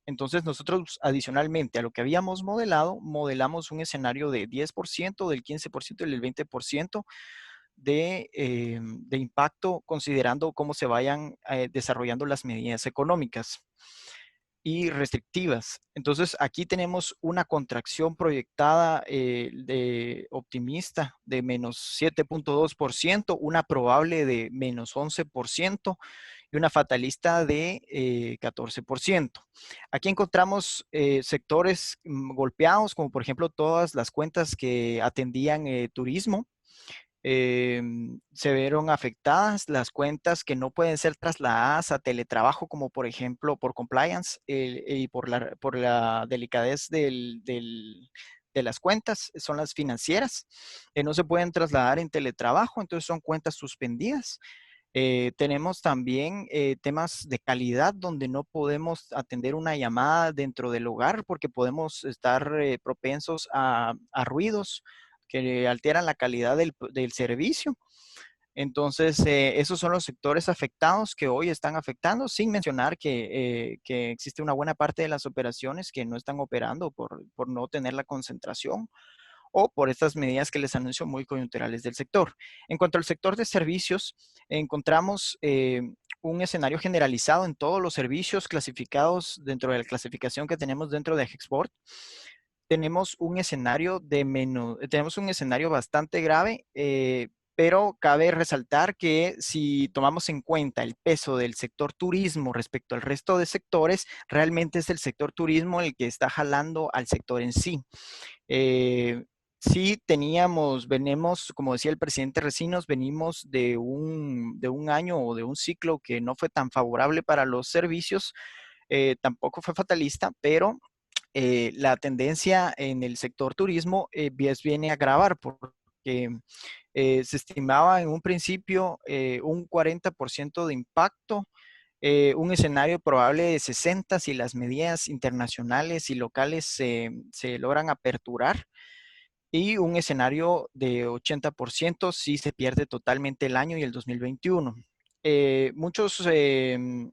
Entonces nosotros adicionalmente a lo que habíamos modelado, modelamos un escenario de 10%, del 15% y del 20% de impacto considerando cómo se vayan desarrollando las medidas económicas y restrictivas. Entonces, aquí tenemos una contracción proyectada de optimista de menos 7.2%, una probable de menos 11% y una fatalista de 14%. Aquí encontramos sectores golpeados, como por ejemplo todas las cuentas que atendían turismo. Se vieron afectadas las cuentas que no pueden ser trasladadas a teletrabajo, como por ejemplo por compliance y por la delicadez de las cuentas, son las financieras, no se pueden trasladar en teletrabajo, entonces son cuentas suspendidas. Tenemos también temas de calidad donde no podemos atender una llamada dentro del hogar porque podemos estar propensos a ruidos que alteran la calidad del servicio. Entonces, esos son los sectores afectados que hoy están afectando, sin mencionar que existe una buena parte de las operaciones que no están operando por no tener la concentración o por estas medidas que les anuncio muy coyunturales del sector. En cuanto al sector de servicios, encontramos un escenario generalizado en todos los servicios clasificados dentro de la clasificación que tenemos dentro de Hexport. Tenemos un escenario tenemos un escenario bastante grave, pero cabe resaltar que si tomamos en cuenta el peso del sector turismo respecto al resto de sectores, realmente es el sector turismo el que está jalando al sector en sí. Sí venimos, como decía el presidente Recinos, venimos de un año o de un ciclo que no fue tan favorable para los servicios, tampoco fue fatalista, pero la tendencia en el sector turismo viene a agravar porque se estimaba en un principio un 40% de impacto, un escenario probable de 60 si las medidas internacionales y locales se logran aperturar y un escenario de 80% si se pierde totalmente el año y el 2021. Muchos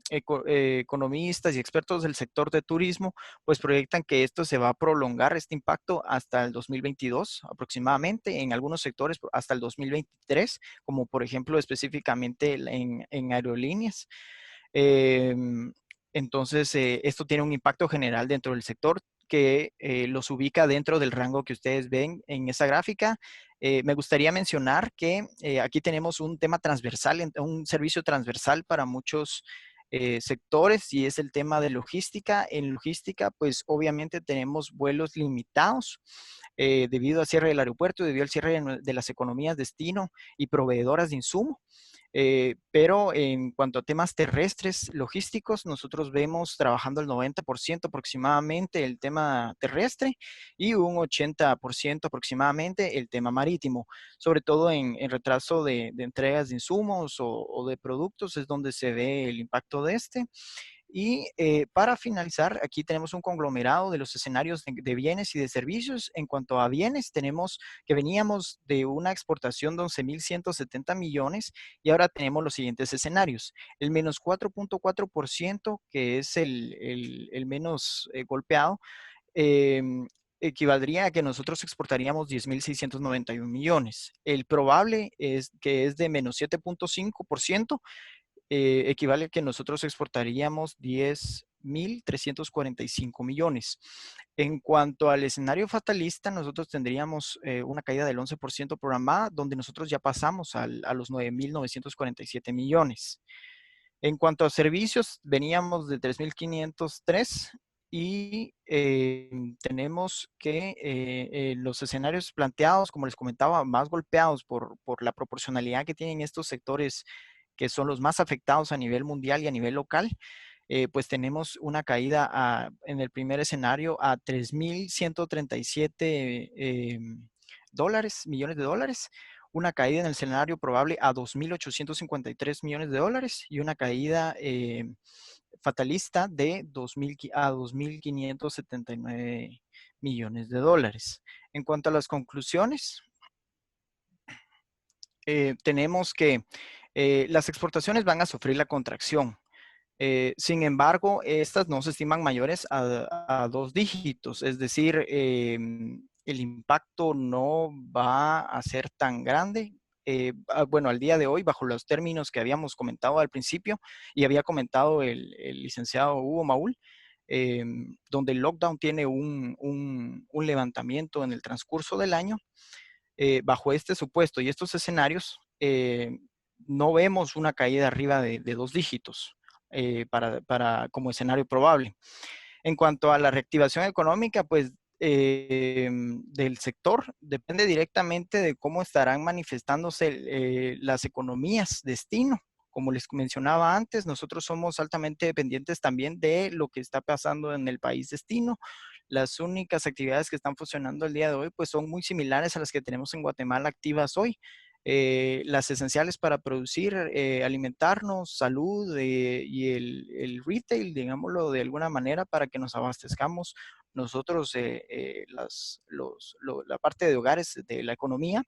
economistas y expertos del sector de turismo pues proyectan que esto se va a prolongar, este impacto, hasta el 2022 aproximadamente, en algunos sectores hasta el 2023, como por ejemplo específicamente en aerolíneas. Entonces, esto tiene un impacto general dentro del sector que los ubica dentro del rango que ustedes ven en esa gráfica. Me gustaría mencionar que aquí tenemos un tema transversal, un servicio transversal para muchos sectores, y es el tema de logística. En logística, pues obviamente tenemos vuelos limitados debido al cierre del aeropuerto, debido al cierre de las economías destino y proveedoras de insumo. Pero en cuanto a temas terrestres, logísticos, nosotros vemos trabajando el 90% aproximadamente el tema terrestre y un 80% aproximadamente el tema marítimo, sobre todo en retraso de entregas de insumos o de productos es donde se ve el impacto de este. Y para finalizar, aquí tenemos un conglomerado de los escenarios de bienes y de servicios. En cuanto a bienes, tenemos que veníamos de una exportación de 11.170 millones y ahora tenemos los siguientes escenarios. El menos 4.4%, que es el menos golpeado, equivaldría a que nosotros exportaríamos 10.691 millones. El probable es que es de menos 7.5%, equivale a que nosotros exportaríamos 10.345 millones. En cuanto al escenario fatalista, nosotros tendríamos una caída del 11% programada, donde nosotros ya pasamos a los 9.947 millones. En cuanto a servicios, veníamos de 3.503 y tenemos que los escenarios planteados, como les comentaba, más golpeados por la proporcionalidad que tienen estos sectores que son los más afectados a nivel mundial y a nivel local, pues tenemos una caída en el primer escenario a 3.137 millones de dólares, una caída en el escenario probable a 2.853 millones de dólares y una caída fatalista a 2.579 millones de dólares. En cuanto a las conclusiones, tenemos que las exportaciones van a sufrir la contracción. Sin embargo, estas no se estiman mayores a 2 dígitos, es decir, el impacto no va a ser tan grande. Bueno, al día de hoy, bajo los términos que habíamos comentado al principio y había comentado el licenciado Hugo Maúl, donde el lockdown tiene un levantamiento en el transcurso del año, bajo este supuesto y estos escenarios, no vemos una caída arriba de 2 dígitos como escenario probable. En cuanto a la reactivación económica, pues del sector, depende directamente de cómo estarán manifestándose las economías destino. Como les mencionaba antes, nosotros somos altamente dependientes también de lo que está pasando en el país destino. Las únicas actividades que están funcionando el día de hoy pues son muy similares a las que tenemos en Guatemala activas hoy. Las esenciales para producir, alimentarnos, salud y el retail, digámoslo de alguna manera, para que nos abastezcamos nosotros la parte de hogares de la economía.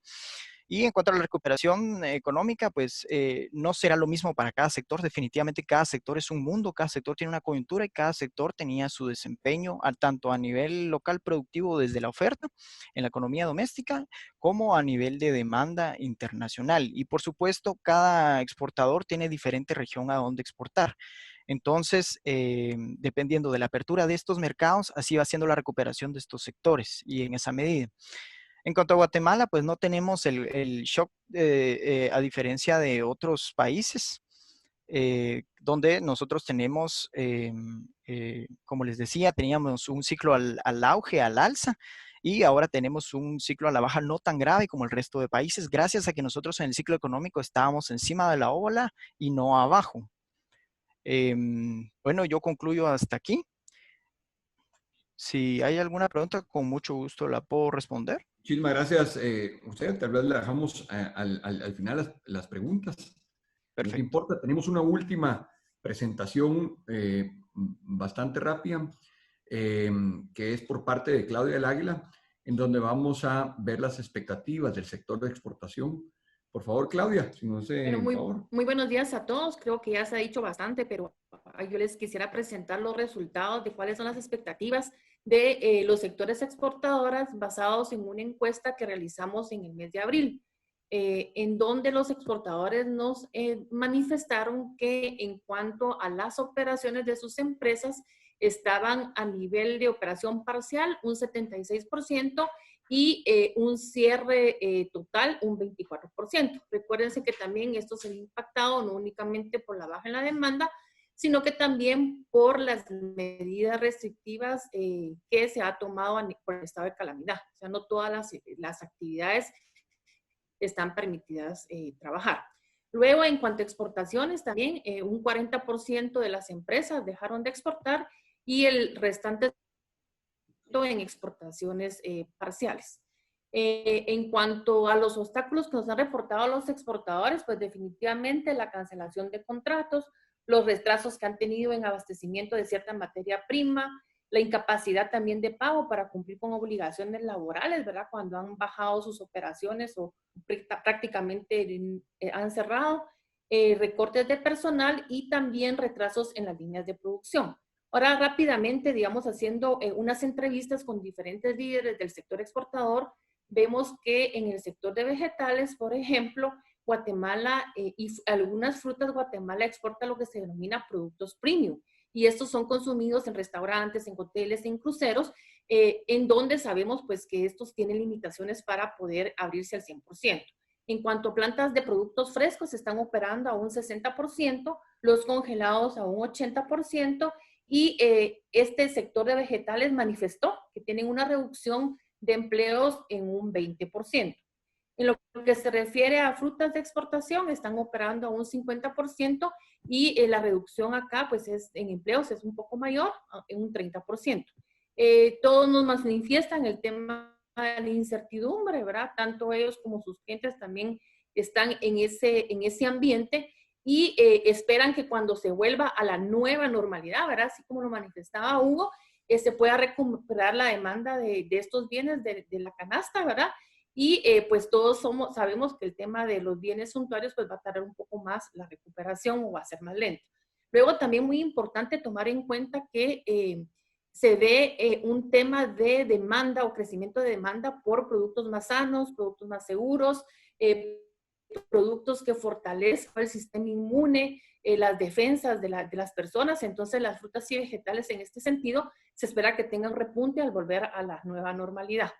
Y en cuanto a la recuperación económica, pues no será lo mismo para cada sector. Definitivamente cada sector es un mundo, cada sector tiene una coyuntura y cada sector tenía su desempeño tanto a nivel local productivo desde la oferta en la economía doméstica como a nivel de demanda internacional. Y por supuesto, cada exportador tiene diferente región a donde exportar. Entonces, dependiendo de la apertura de estos mercados, así va siendo la recuperación de estos sectores y en esa medida. En cuanto a Guatemala, pues no tenemos el shock a diferencia de otros países, donde nosotros tenemos, como les decía, teníamos un ciclo al auge, al alza, y ahora tenemos un ciclo a la baja no tan grave como el resto de países, gracias a que nosotros en el ciclo económico estábamos encima de la ola y no abajo. Bueno, yo concluyo hasta aquí. Si hay alguna pregunta, con mucho gusto la puedo responder. Muchísimas gracias. Usted, tal vez le dejamos al final las preguntas. Perfecto. No importa, tenemos una última presentación bastante rápida, que es por parte de Claudia del Águila, en donde vamos a ver las expectativas del sector de exportación. Por favor, Claudia, si no sé, Bueno, por favor. muy buenos días a todos. Creo que ya se ha dicho bastante, pero yo les quisiera presentar los resultados de cuáles son las expectativas de los sectores exportadores basados en una encuesta que realizamos en el mes de abril, en donde los exportadores nos manifestaron que en cuanto a las operaciones de sus empresas estaban a nivel de operación parcial un 76%, y un cierre total un 24%. Recuérdense que también esto se ha impactado no únicamente por la baja en la demanda, sino que también por las medidas restrictivas que se ha tomado por el estado de calamidad. O sea, no todas las actividades están permitidas trabajar. Luego, en cuanto a exportaciones, también un 40% de las empresas dejaron de exportar y el restante en exportaciones parciales. En cuanto a los obstáculos que nos han reportado los exportadores, pues definitivamente la cancelación de contratos, los retrasos que han tenido en abastecimiento de cierta materia prima, la incapacidad también de pago para cumplir con obligaciones laborales, ¿verdad? Cuando han bajado sus operaciones o prácticamente han cerrado, recortes de personal y también retrasos en las líneas de producción. Ahora, rápidamente, digamos, haciendo unas entrevistas con diferentes líderes del sector exportador, vemos que en el sector de vegetales, por ejemplo, Guatemala y algunas frutas, Guatemala exporta lo que se denomina productos premium. Y estos son consumidos en restaurantes, en hoteles, en cruceros, en donde sabemos pues que estos tienen limitaciones para poder abrirse al 100%. En cuanto a plantas de productos frescos, están operando a un 60%, los congelados a un 80%, y este sector de vegetales manifestó que tienen una reducción de empleos en un 20%. En lo que se refiere a frutas de exportación, están operando a un 50% y la reducción acá, pues en empleos es un poco mayor, en un 30%. Todos nos manifiestan el tema de la incertidumbre, ¿verdad? Tanto ellos como sus clientes también están en ese ambiente y esperan que cuando se vuelva a la nueva normalidad, ¿verdad? Así como lo manifestaba Hugo, se pueda recuperar la demanda de estos bienes de la canasta, ¿verdad? Y pues todos sabemos que el tema de los bienes suntuarios pues va a tardar un poco más la recuperación o va a ser más lento. Luego también muy importante tomar en cuenta que se ve un tema de demanda o crecimiento de demanda por productos más sanos, productos más seguros, productos que fortalecen el sistema inmune, las defensas de las personas. Entonces las frutas y vegetales en este sentido se espera que tengan repunte al volver a la nueva normalidad.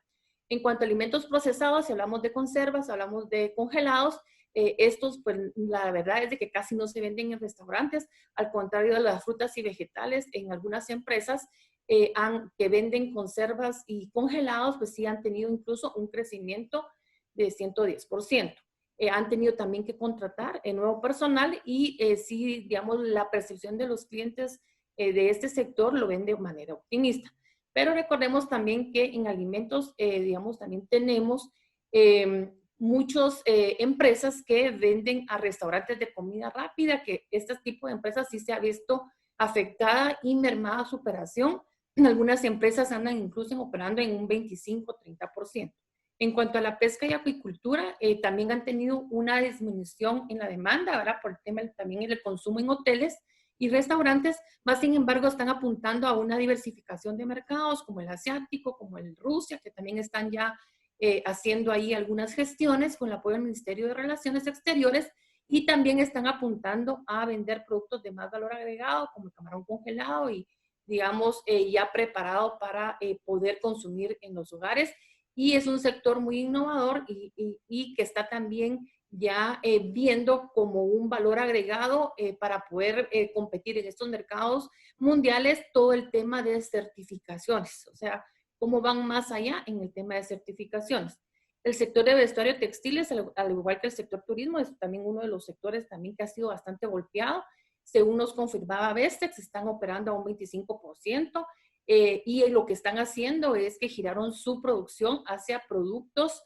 En cuanto a alimentos procesados, si hablamos de conservas, hablamos de congelados, estos, pues la verdad es de que casi no se venden en restaurantes, al contrario de las frutas y vegetales, en algunas empresas que venden conservas y congelados, pues sí han tenido incluso un crecimiento de 110%. Han tenido también que contratar nuevo personal y sí, digamos, la percepción de los clientes de este sector lo ven de manera optimista. Pero recordemos también que en alimentos, digamos, también tenemos muchas empresas que venden a restaurantes de comida rápida, que este tipo de empresas sí se ha visto afectada y mermada su operación. Algunas empresas andan incluso operando en un 25-30%. En cuanto a la pesca y acuicultura, también han tenido una disminución en la demanda, ¿verdad? Por el tema también el consumo en hoteles y restaurantes, más sin embargo están apuntando a una diversificación de mercados como el asiático, como el Rusia, que también están ya haciendo ahí algunas gestiones con el apoyo del Ministerio de Relaciones Exteriores, y también están apuntando a vender productos de más valor agregado como el camarón congelado y digamos ya preparado para poder consumir en los hogares. Y es un sector muy innovador y que está también ya viendo como un valor agregado para poder competir en estos mercados mundiales todo el tema de certificaciones, o sea, cómo van más allá en el tema de certificaciones. El sector de vestuario textiles, al igual que el sector turismo, es también uno de los sectores también que ha sido bastante golpeado. Según nos confirmaba Vestex, están operando a un 25%. Y lo que están haciendo es que giraron su producción hacia productos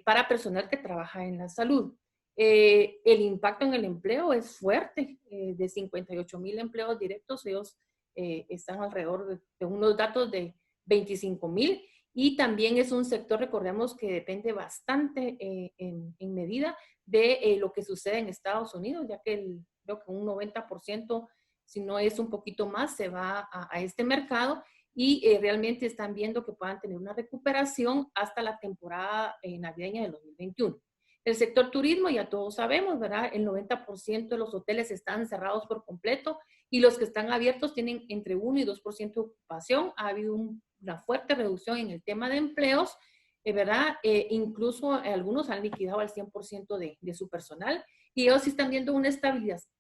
para personal que trabaja en la salud. El impacto en el empleo es fuerte, de 58,000 empleos directos, ellos están alrededor de unos datos de 25,000, y también es un sector, recordemos, que depende bastante en medida de lo que sucede en Estados Unidos, ya que creo que un 90%, si no es un poquito más, se va a este mercado, y realmente están viendo que puedan tener una recuperación hasta la temporada navideña del 2021. El sector turismo, ya todos sabemos, ¿verdad? El 90% de los hoteles están cerrados por completo y los que están abiertos tienen entre 1 y 2% de ocupación. Ha habido una fuerte reducción en el tema de empleos, ¿verdad? Incluso algunos han liquidado al 100% de su personal. y ellos sí están viendo una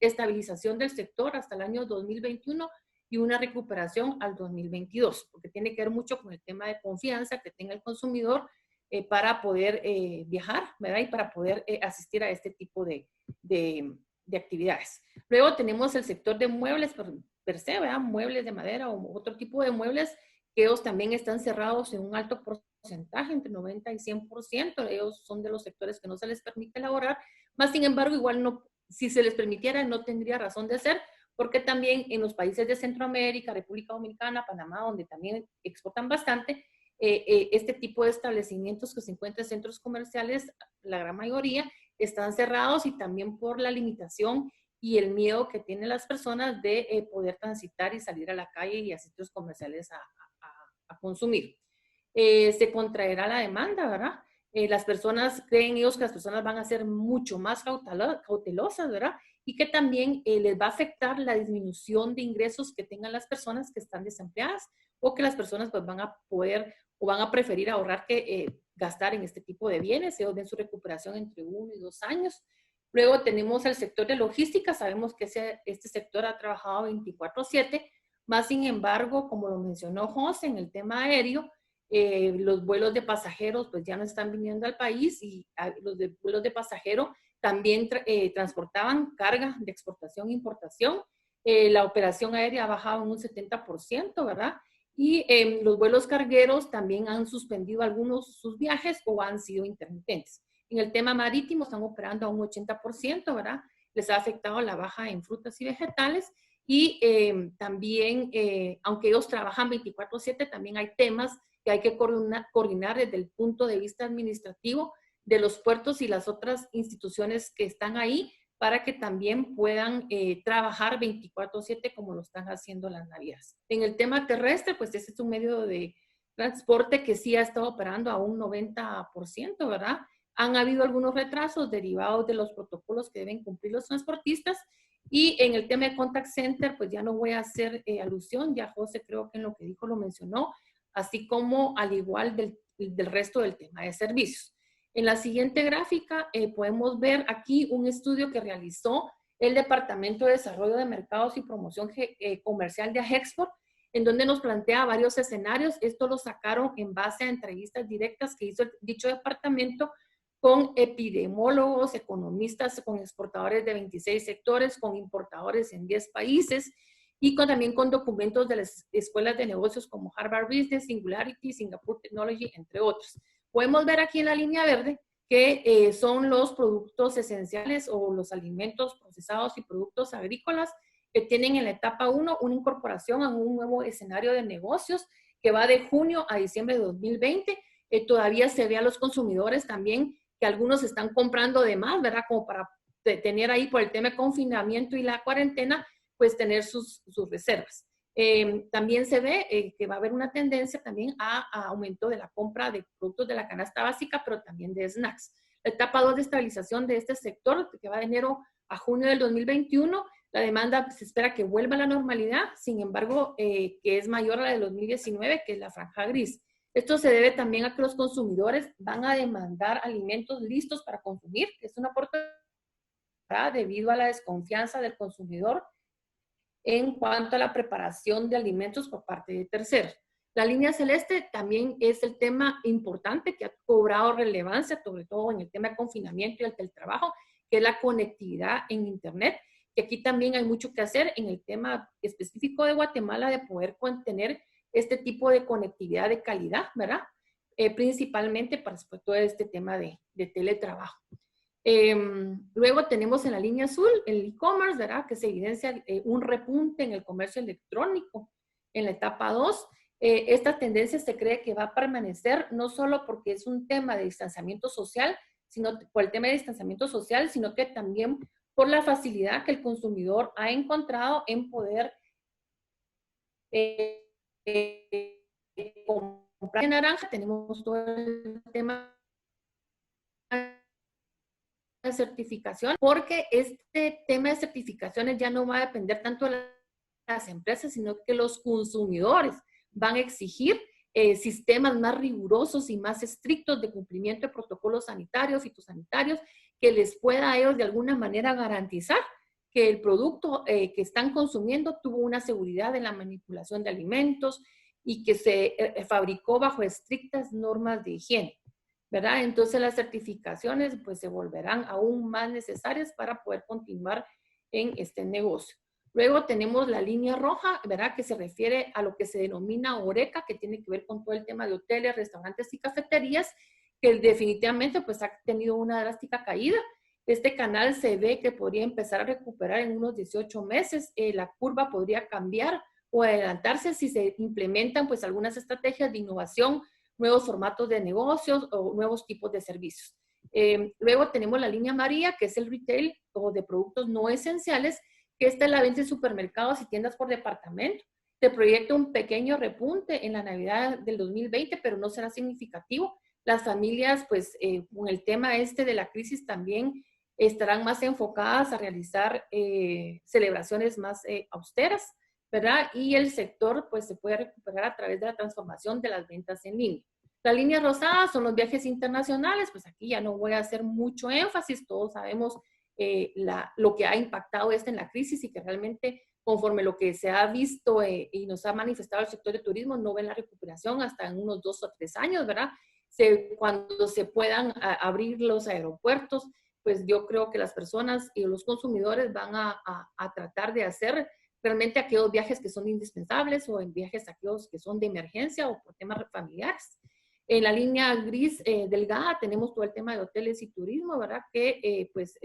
estabilización del sector hasta el año 2021 y una recuperación al 2022, porque tiene que ver mucho con el tema de confianza que tenga el consumidor para poder viajar, ¿verdad? Y para poder asistir a este tipo de actividades. Luego tenemos el sector de muebles per se, ¿verdad? Muebles de madera o otro tipo de muebles que ellos también están cerrados en un alto porcentaje, entre 90 y 100%. Ellos son de los sectores que no se les permite elaborar, más sin embargo, igual no, si se les permitiera, no tendría razón de ser, porque también en los países de Centroamérica, República Dominicana, Panamá, donde también exportan bastante, este tipo de establecimientos que se encuentran en centros comerciales, la gran mayoría, están cerrados y también por la limitación y el miedo que tienen las personas de poder transitar y salir a la calle y a sitios comerciales a consumir. Se contraerá la demanda, ¿verdad? Las personas, creen ellos que las personas van a ser mucho más cautelosas, ¿verdad? Y que también les va a afectar la disminución de ingresos que tengan las personas que están desempleadas o que las personas pues van a poder o van a preferir ahorrar que gastar en este tipo de bienes. Ellos ven su recuperación entre 1 y 2 años. Luego tenemos el sector de logística. Sabemos que este sector ha trabajado 24/7, más sin embargo, como lo mencionó José, en el tema aéreo, los vuelos de pasajeros pues ya no están viniendo al país y los vuelos de pasajeros también transportaban carga de exportación e importación. La operación aérea ha bajado en un 70%, ¿verdad? Y los vuelos cargueros también han suspendido algunos sus viajes o han sido intermitentes. En el tema marítimo están operando a un 80%, ¿verdad? Les ha afectado la baja en frutas y vegetales. Y también, aunque ellos trabajan 24/7, también hay temas que hay que coordinar desde el punto de vista administrativo de los puertos y las otras instituciones que están ahí para que también puedan trabajar 24/7 como lo están haciendo las navieras. En el tema terrestre, pues este es un medio de transporte que sí ha estado operando a un 90%, ¿verdad? Han habido algunos retrasos derivados de los protocolos que deben cumplir los transportistas. Y en el tema de contact center, pues ya no voy a hacer alusión, ya José creo que en lo que dijo lo mencionó, así como al igual del resto del tema de servicios. En la siguiente gráfica podemos ver aquí un estudio que realizó el Departamento de Desarrollo de Mercados y Promoción Comercial de Agexport, en donde nos plantea varios escenarios. Esto lo sacaron en base a entrevistas directas que hizo dicho departamento con epidemiólogos, economistas, con exportadores de 26 sectores, con importadores en 10 países y también con documentos de las escuelas de negocios como Harvard Business, Singularity, Singapore Technology, entre otros. Podemos ver aquí en la línea verde que son los productos esenciales o los alimentos procesados y productos agrícolas que tienen en la etapa 1 una incorporación a un nuevo escenario de negocios que va de junio a diciembre de 2020. Todavía se ve a los consumidores también que algunos están comprando de más, ¿verdad? Como para tener ahí por el tema de confinamiento y la cuarentena, pues tener sus reservas. También se ve que va a haber una tendencia también a aumento de la compra de productos de la canasta básica, pero también de snacks. La etapa 2 de estabilización de este sector, que va de enero a junio del 2021, la demanda se espera que vuelva a la normalidad, sin embargo, que es mayor a la del 2019, que es la franja gris. Esto se debe también a que los consumidores van a demandar alimentos listos para consumir, que es una oportunidad debido a la desconfianza del consumidor en cuanto a la preparación de alimentos por parte de terceros. La línea celeste también es el tema importante que ha cobrado relevancia, sobre todo en el tema de confinamiento y el teletrabajo, que es la conectividad en Internet, que aquí también hay mucho que hacer en el tema específico de Guatemala de poder tener este tipo de conectividad de calidad, ¿verdad? Principalmente para todo este tema de teletrabajo. Luego tenemos en la línea azul el e-commerce, ¿verdad? Que se evidencia un repunte en el comercio electrónico en la etapa 2. Esta tendencia se cree que va a permanecer no solo porque es un tema de distanciamiento social, sino por el tema de distanciamiento social, sino que también por la facilidad que el consumidor ha encontrado en poder comprar en naranja. Tenemos todo el tema de certificación, porque este tema de certificaciones ya no va a depender tanto de las empresas, sino que los consumidores van a exigir sistemas más rigurosos y más estrictos de cumplimiento de protocolos sanitarios, fitosanitarios, que les pueda a ellos de alguna manera garantizar que el producto que están consumiendo tuvo una seguridad en la manipulación de alimentos y que se fabricó bajo estrictas normas de higiene, ¿verdad? Entonces las certificaciones pues se volverán aún más necesarias para poder continuar en este negocio. Luego tenemos la línea roja, ¿verdad? Que se refiere a lo que se denomina HoReCa, que tiene que ver con todo el tema de hoteles, restaurantes y cafeterías, que definitivamente pues ha tenido una drástica caída. Este canal se ve que podría empezar a recuperar en unos 18 meses. La curva podría cambiar o adelantarse si se implementan pues algunas estrategias de innovación, nuevos formatos de negocios o nuevos tipos de servicios. Luego tenemos la línea amarilla, que es el retail o de productos no esenciales, que esta es la venta en supermercados y tiendas por departamento. Se proyecta un pequeño repunte en la Navidad del 2020, pero no será significativo. Las familias, pues, con el tema de la crisis también estarán más enfocadas a realizar celebraciones más austeras, ¿verdad? Y el sector, pues, se puede recuperar a través de la transformación de las ventas en línea. La línea rosada son los viajes internacionales, pues aquí ya no voy a hacer mucho énfasis, todos sabemos lo que ha impactado en la crisis y que realmente conforme lo que se ha visto y nos ha manifestado el sector de turismo, no ven la recuperación hasta en unos 2 o 3 años, ¿verdad? Cuando se puedan abrir los aeropuertos, pues yo creo que las personas y los consumidores van a tratar de hacer realmente aquellos viajes que son indispensables o en viajes aquellos que son de emergencia o por temas familiares. En la línea gris delgada tenemos todo el tema de hoteles y turismo, ¿verdad? Que pues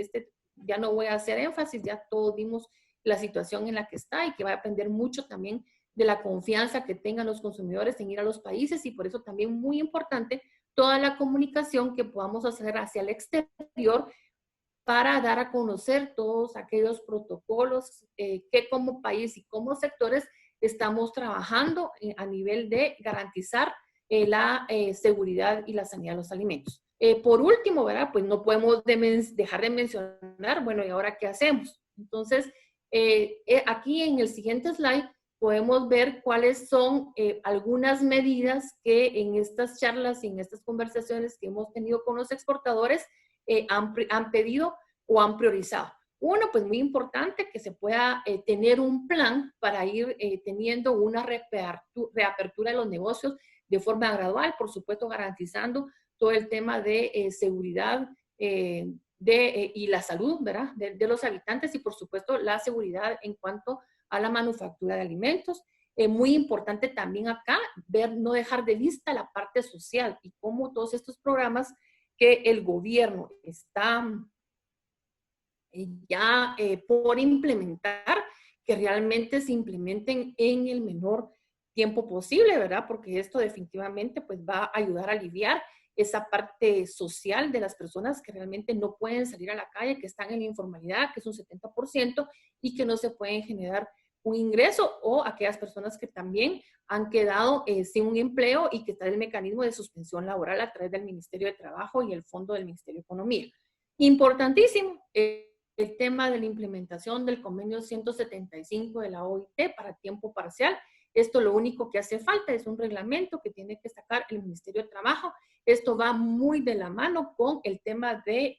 ya no voy a hacer énfasis, ya todos vimos la situación en la que está y que va a depender mucho también de la confianza que tengan los consumidores en ir a los países y por eso también muy importante toda la comunicación que podamos hacer hacia el exterior para dar a conocer todos aquellos protocolos que como país y como sectores estamos trabajando a nivel de garantizar la seguridad y la sanidad de los alimentos. Por último, ¿verdad? Pues no podemos dejar de mencionar, bueno, ¿y ahora qué hacemos? Entonces, aquí en el siguiente slide podemos ver cuáles son algunas medidas que en estas charlas y en estas conversaciones que hemos tenido con los exportadores han pedido o han priorizado. Uno, pues muy importante que se pueda tener un plan para ir teniendo una reapertura de los negocios de forma gradual, por supuesto garantizando todo el tema de seguridad y la salud, ¿verdad? De los habitantes y por supuesto la seguridad en cuanto a la manufactura de alimentos. Muy importante también acá no dejar de vista la parte social y cómo todos estos programas que el gobierno está ya por implementar, que realmente se implementen en el menor tiempo posible, ¿verdad? Porque esto definitivamente pues va a ayudar a aliviar esa parte social de las personas que realmente no pueden salir a la calle, que están en la informalidad, que es un 70%, y que no se pueden generar un ingreso, o aquellas personas que también han quedado sin un empleo y que está el mecanismo de suspensión laboral a través del Ministerio de Trabajo y el Fondo del Ministerio de Economía. Importantísimo, el tema de la implementación del convenio 175 de la OIT para tiempo parcial. Esto lo único que hace falta es un reglamento que tiene que sacar el Ministerio de Trabajo. Esto va muy de la mano con el tema del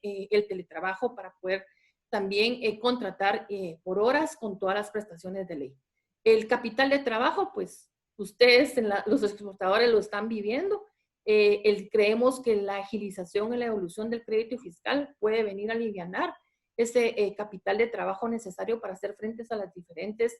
teletrabajo para poder también contratar por horas con todas las prestaciones de ley. El capital de trabajo, pues ustedes, los exportadores lo están viviendo. Creemos que la agilización en la evolución del crédito fiscal puede venir a alivianar ese capital de trabajo necesario para hacer frente a las diferentes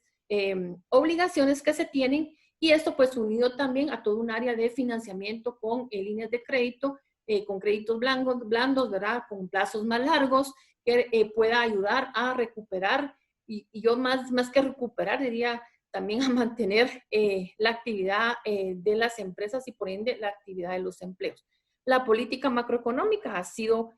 obligaciones que se tienen, y esto pues unido también a todo un área de financiamiento con líneas de crédito, con créditos blandos, ¿verdad? Con plazos más largos, que pueda ayudar a recuperar, y yo más que recuperar diría también a mantener la actividad de las empresas y por ende la actividad de los empleos. La política macroeconómica ha sido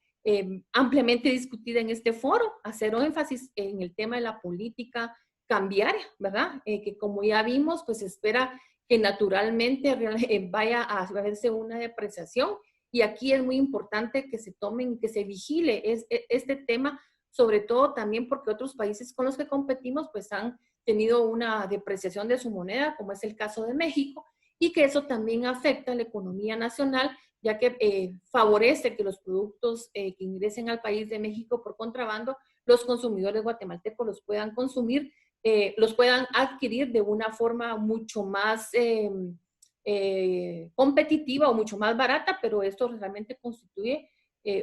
ampliamente discutida en este foro, hacer énfasis en el tema de la política cambiaria, ¿verdad? Que como ya vimos, pues se espera que naturalmente vaya a verse una depreciación, y aquí es muy importante que se tomen, que se vigile este tema, sobre todo también porque otros países con los que competimos pues han tenido una depreciación de su moneda, como es el caso de México, y que eso también afecta a la economía nacional, ya que favorece que los productos que ingresen al país de México por contrabando, los consumidores guatemaltecos los puedan consumir, los puedan adquirir de una forma mucho más competitiva o mucho más barata, pero esto realmente constituye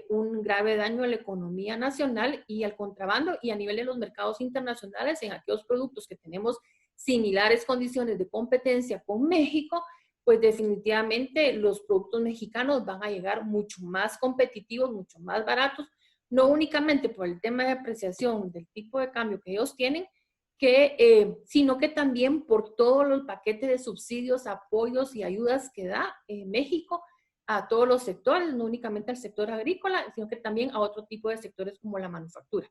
un grave daño a la economía nacional y al contrabando, y a nivel de los mercados internacionales, en aquellos productos que tenemos similares condiciones de competencia con México, pues definitivamente los productos mexicanos van a llegar mucho más competitivos, mucho más baratos, no únicamente por el tema de apreciación del tipo de cambio que ellos tienen, sino que también por todo el paquete de subsidios, apoyos y ayudas que da México a todos los sectores, no únicamente al sector agrícola, sino que también a otro tipo de sectores como la manufactura.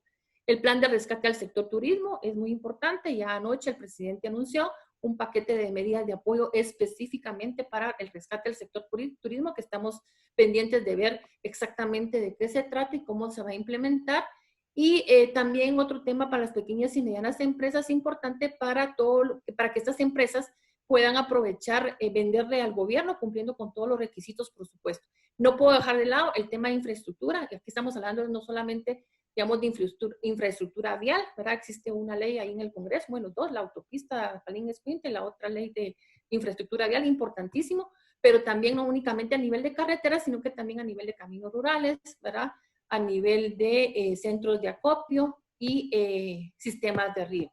El plan de rescate al sector turismo es muy importante. Ya anoche el presidente anunció un paquete de medidas de apoyo específicamente para el rescate del sector turismo, que estamos pendientes de ver exactamente de qué se trata y cómo se va a implementar. Y también otro tema para las pequeñas y medianas empresas importante para que estas empresas puedan aprovechar, venderle al gobierno cumpliendo con todos los requisitos, por supuesto. No puedo dejar de lado el tema de infraestructura. Aquí estamos hablando no solamente, digamos, de infraestructura vial, ¿verdad? Existe una ley ahí en el Congreso, bueno, dos, la autopista Palín-Escuintla, la otra ley de infraestructura vial, importantísimo, pero también no únicamente a nivel de carreteras, sino que también a nivel de caminos rurales, ¿verdad? A nivel de centros de acopio y sistemas de río.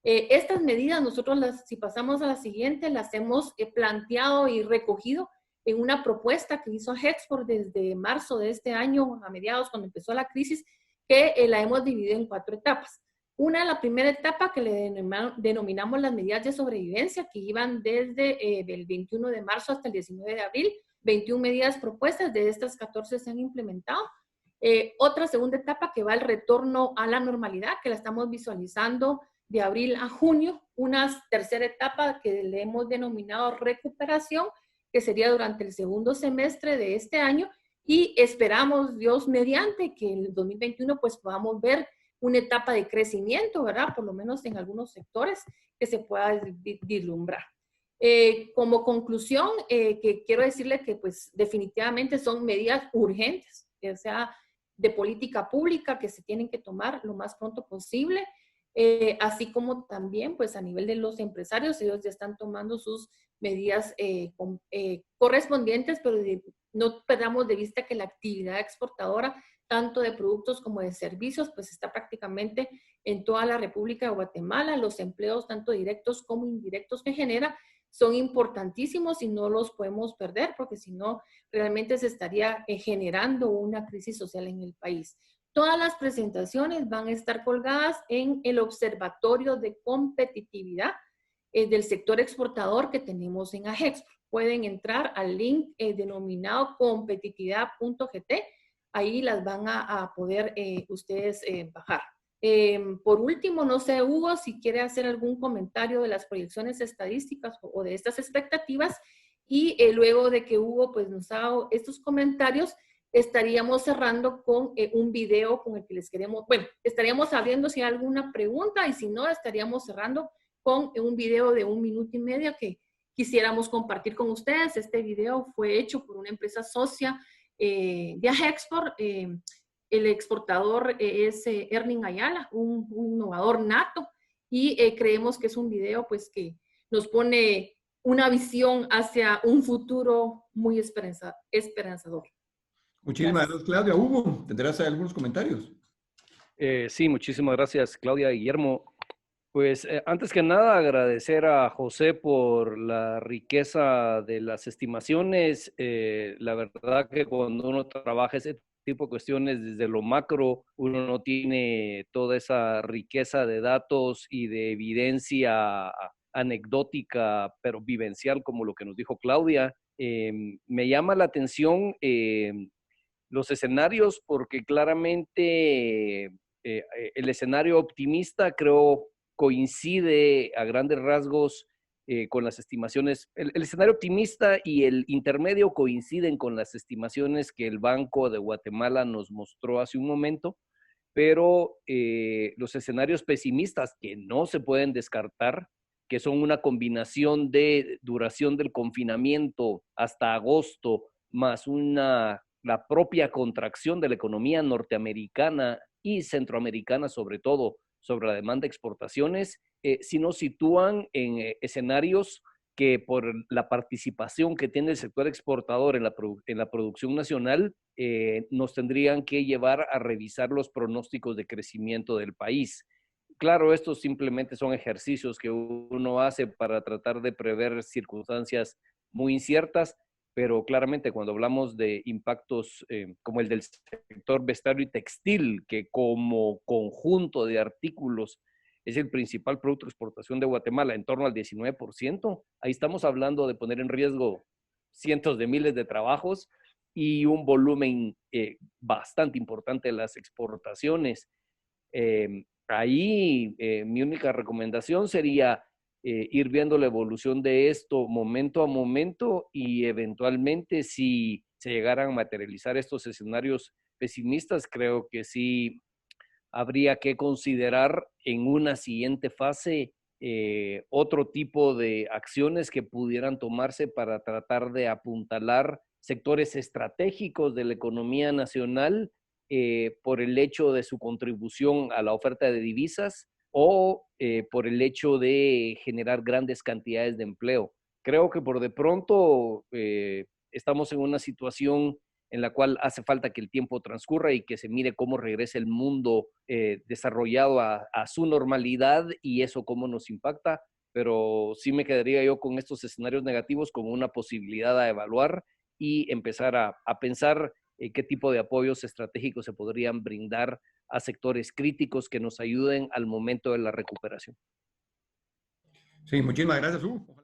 Estas medidas nosotros, si pasamos a la siguiente, las hemos planteado y recogido en una propuesta que hizo Hexport desde marzo de este año, a mediados cuando empezó la crisis, que la hemos dividido en 4 etapas. La primera etapa que le denominamos las medidas de sobrevivencia, que iban desde el 21 de marzo hasta el 19 de abril, 21 medidas propuestas, de estas 14 se han implementado. Otra segunda etapa que va al retorno a la normalidad, que la estamos visualizando de abril a junio. Una tercera etapa que le hemos denominado recuperación, que sería durante el segundo semestre de este año, y esperamos, Dios mediante, que en el 2021 pues podamos ver una etapa de crecimiento, ¿verdad? Por lo menos en algunos sectores que se pueda vislumbrar. Como conclusión, que quiero decirle que pues definitivamente son medidas urgentes, o sea, de política pública que se tienen que tomar lo más pronto posible, así como también pues a nivel de los empresarios, ellos ya están tomando sus medidas correspondientes, pero no perdamos de vista que la actividad exportadora, tanto de productos como de servicios, pues está prácticamente en toda la República de Guatemala. Los empleos, tanto directos como indirectos que genera, son importantísimos y no los podemos perder, porque si no, realmente se estaría generando una crisis social en el país. Todas las presentaciones van a estar colgadas en el Observatorio de Competitividad del sector exportador que tenemos en AGEXPORT. Pueden entrar al link denominado competitividad.gt. Ahí las van a poder ustedes bajar. Por último, no sé, Hugo, si quiere hacer algún comentario de las proyecciones estadísticas o de estas expectativas, y luego de que Hugo pues, nos haga estos comentarios, estaríamos cerrando con un video con el que les queremos, bueno, estaríamos abriendo si hay alguna pregunta, y si no, estaríamos cerrando con un video de 1 minuto y medio que quisiéramos compartir con ustedes. Este video fue hecho por una empresa socia de AGEXPORT. El exportador es Erning Ayala, un innovador nato, y creemos que es un video pues, que nos pone una visión hacia un futuro muy esperanzador. Muchísimas gracias, Claudia. Hugo, ¿tendrás algunos comentarios? Sí, muchísimas gracias, Claudia, Guillermo. Pues antes que nada agradecer a José por la riqueza de las estimaciones. La verdad que cuando uno trabaja ese tipo de cuestiones desde lo macro, uno no tiene toda esa riqueza de datos y de evidencia anecdótica, pero vivencial, como lo que nos dijo Claudia. Me llama la atención los escenarios, porque claramente el escenario optimista creo coincide a grandes rasgos con las estimaciones. El escenario optimista y el intermedio coinciden con las estimaciones que el Banco de Guatemala nos mostró hace un momento, pero los escenarios pesimistas, que no se pueden descartar, que son una combinación de duración del confinamiento hasta agosto, más la propia contracción de la economía norteamericana y centroamericana, sobre todo, sobre la demanda de exportaciones, sí nos sitúan en escenarios que por la participación que tiene el sector exportador en la producción nacional, nos tendrían que llevar a revisar los pronósticos de crecimiento del país. Claro, estos simplemente son ejercicios que uno hace para tratar de prever circunstancias muy inciertas, pero claramente cuando hablamos de impactos como el del sector vestuario y textil, que como conjunto de artículos es el principal producto de exportación de Guatemala, en torno al 19%, ahí estamos hablando de poner en riesgo cientos de miles de trabajos y un volumen bastante importante de las exportaciones. Ahí mi única recomendación sería ir viendo la evolución de esto momento a momento y eventualmente si se llegaran a materializar estos escenarios pesimistas, creo que sí habría que considerar en una siguiente fase otro tipo de acciones que pudieran tomarse para tratar de apuntalar sectores estratégicos de la economía nacional por el hecho de su contribución a la oferta de divisas o por el hecho de generar grandes cantidades de empleo. Creo que por de pronto estamos en una situación en la cual hace falta que el tiempo transcurra y que se mire cómo regresa el mundo desarrollado a su normalidad y eso cómo nos impacta, pero sí me quedaría yo con estos escenarios negativos como una posibilidad a evaluar y empezar a pensar qué tipo de apoyos estratégicos se podrían brindar a sectores críticos que nos ayuden al momento de la recuperación. Sí, muchísimas gracias, Hugo.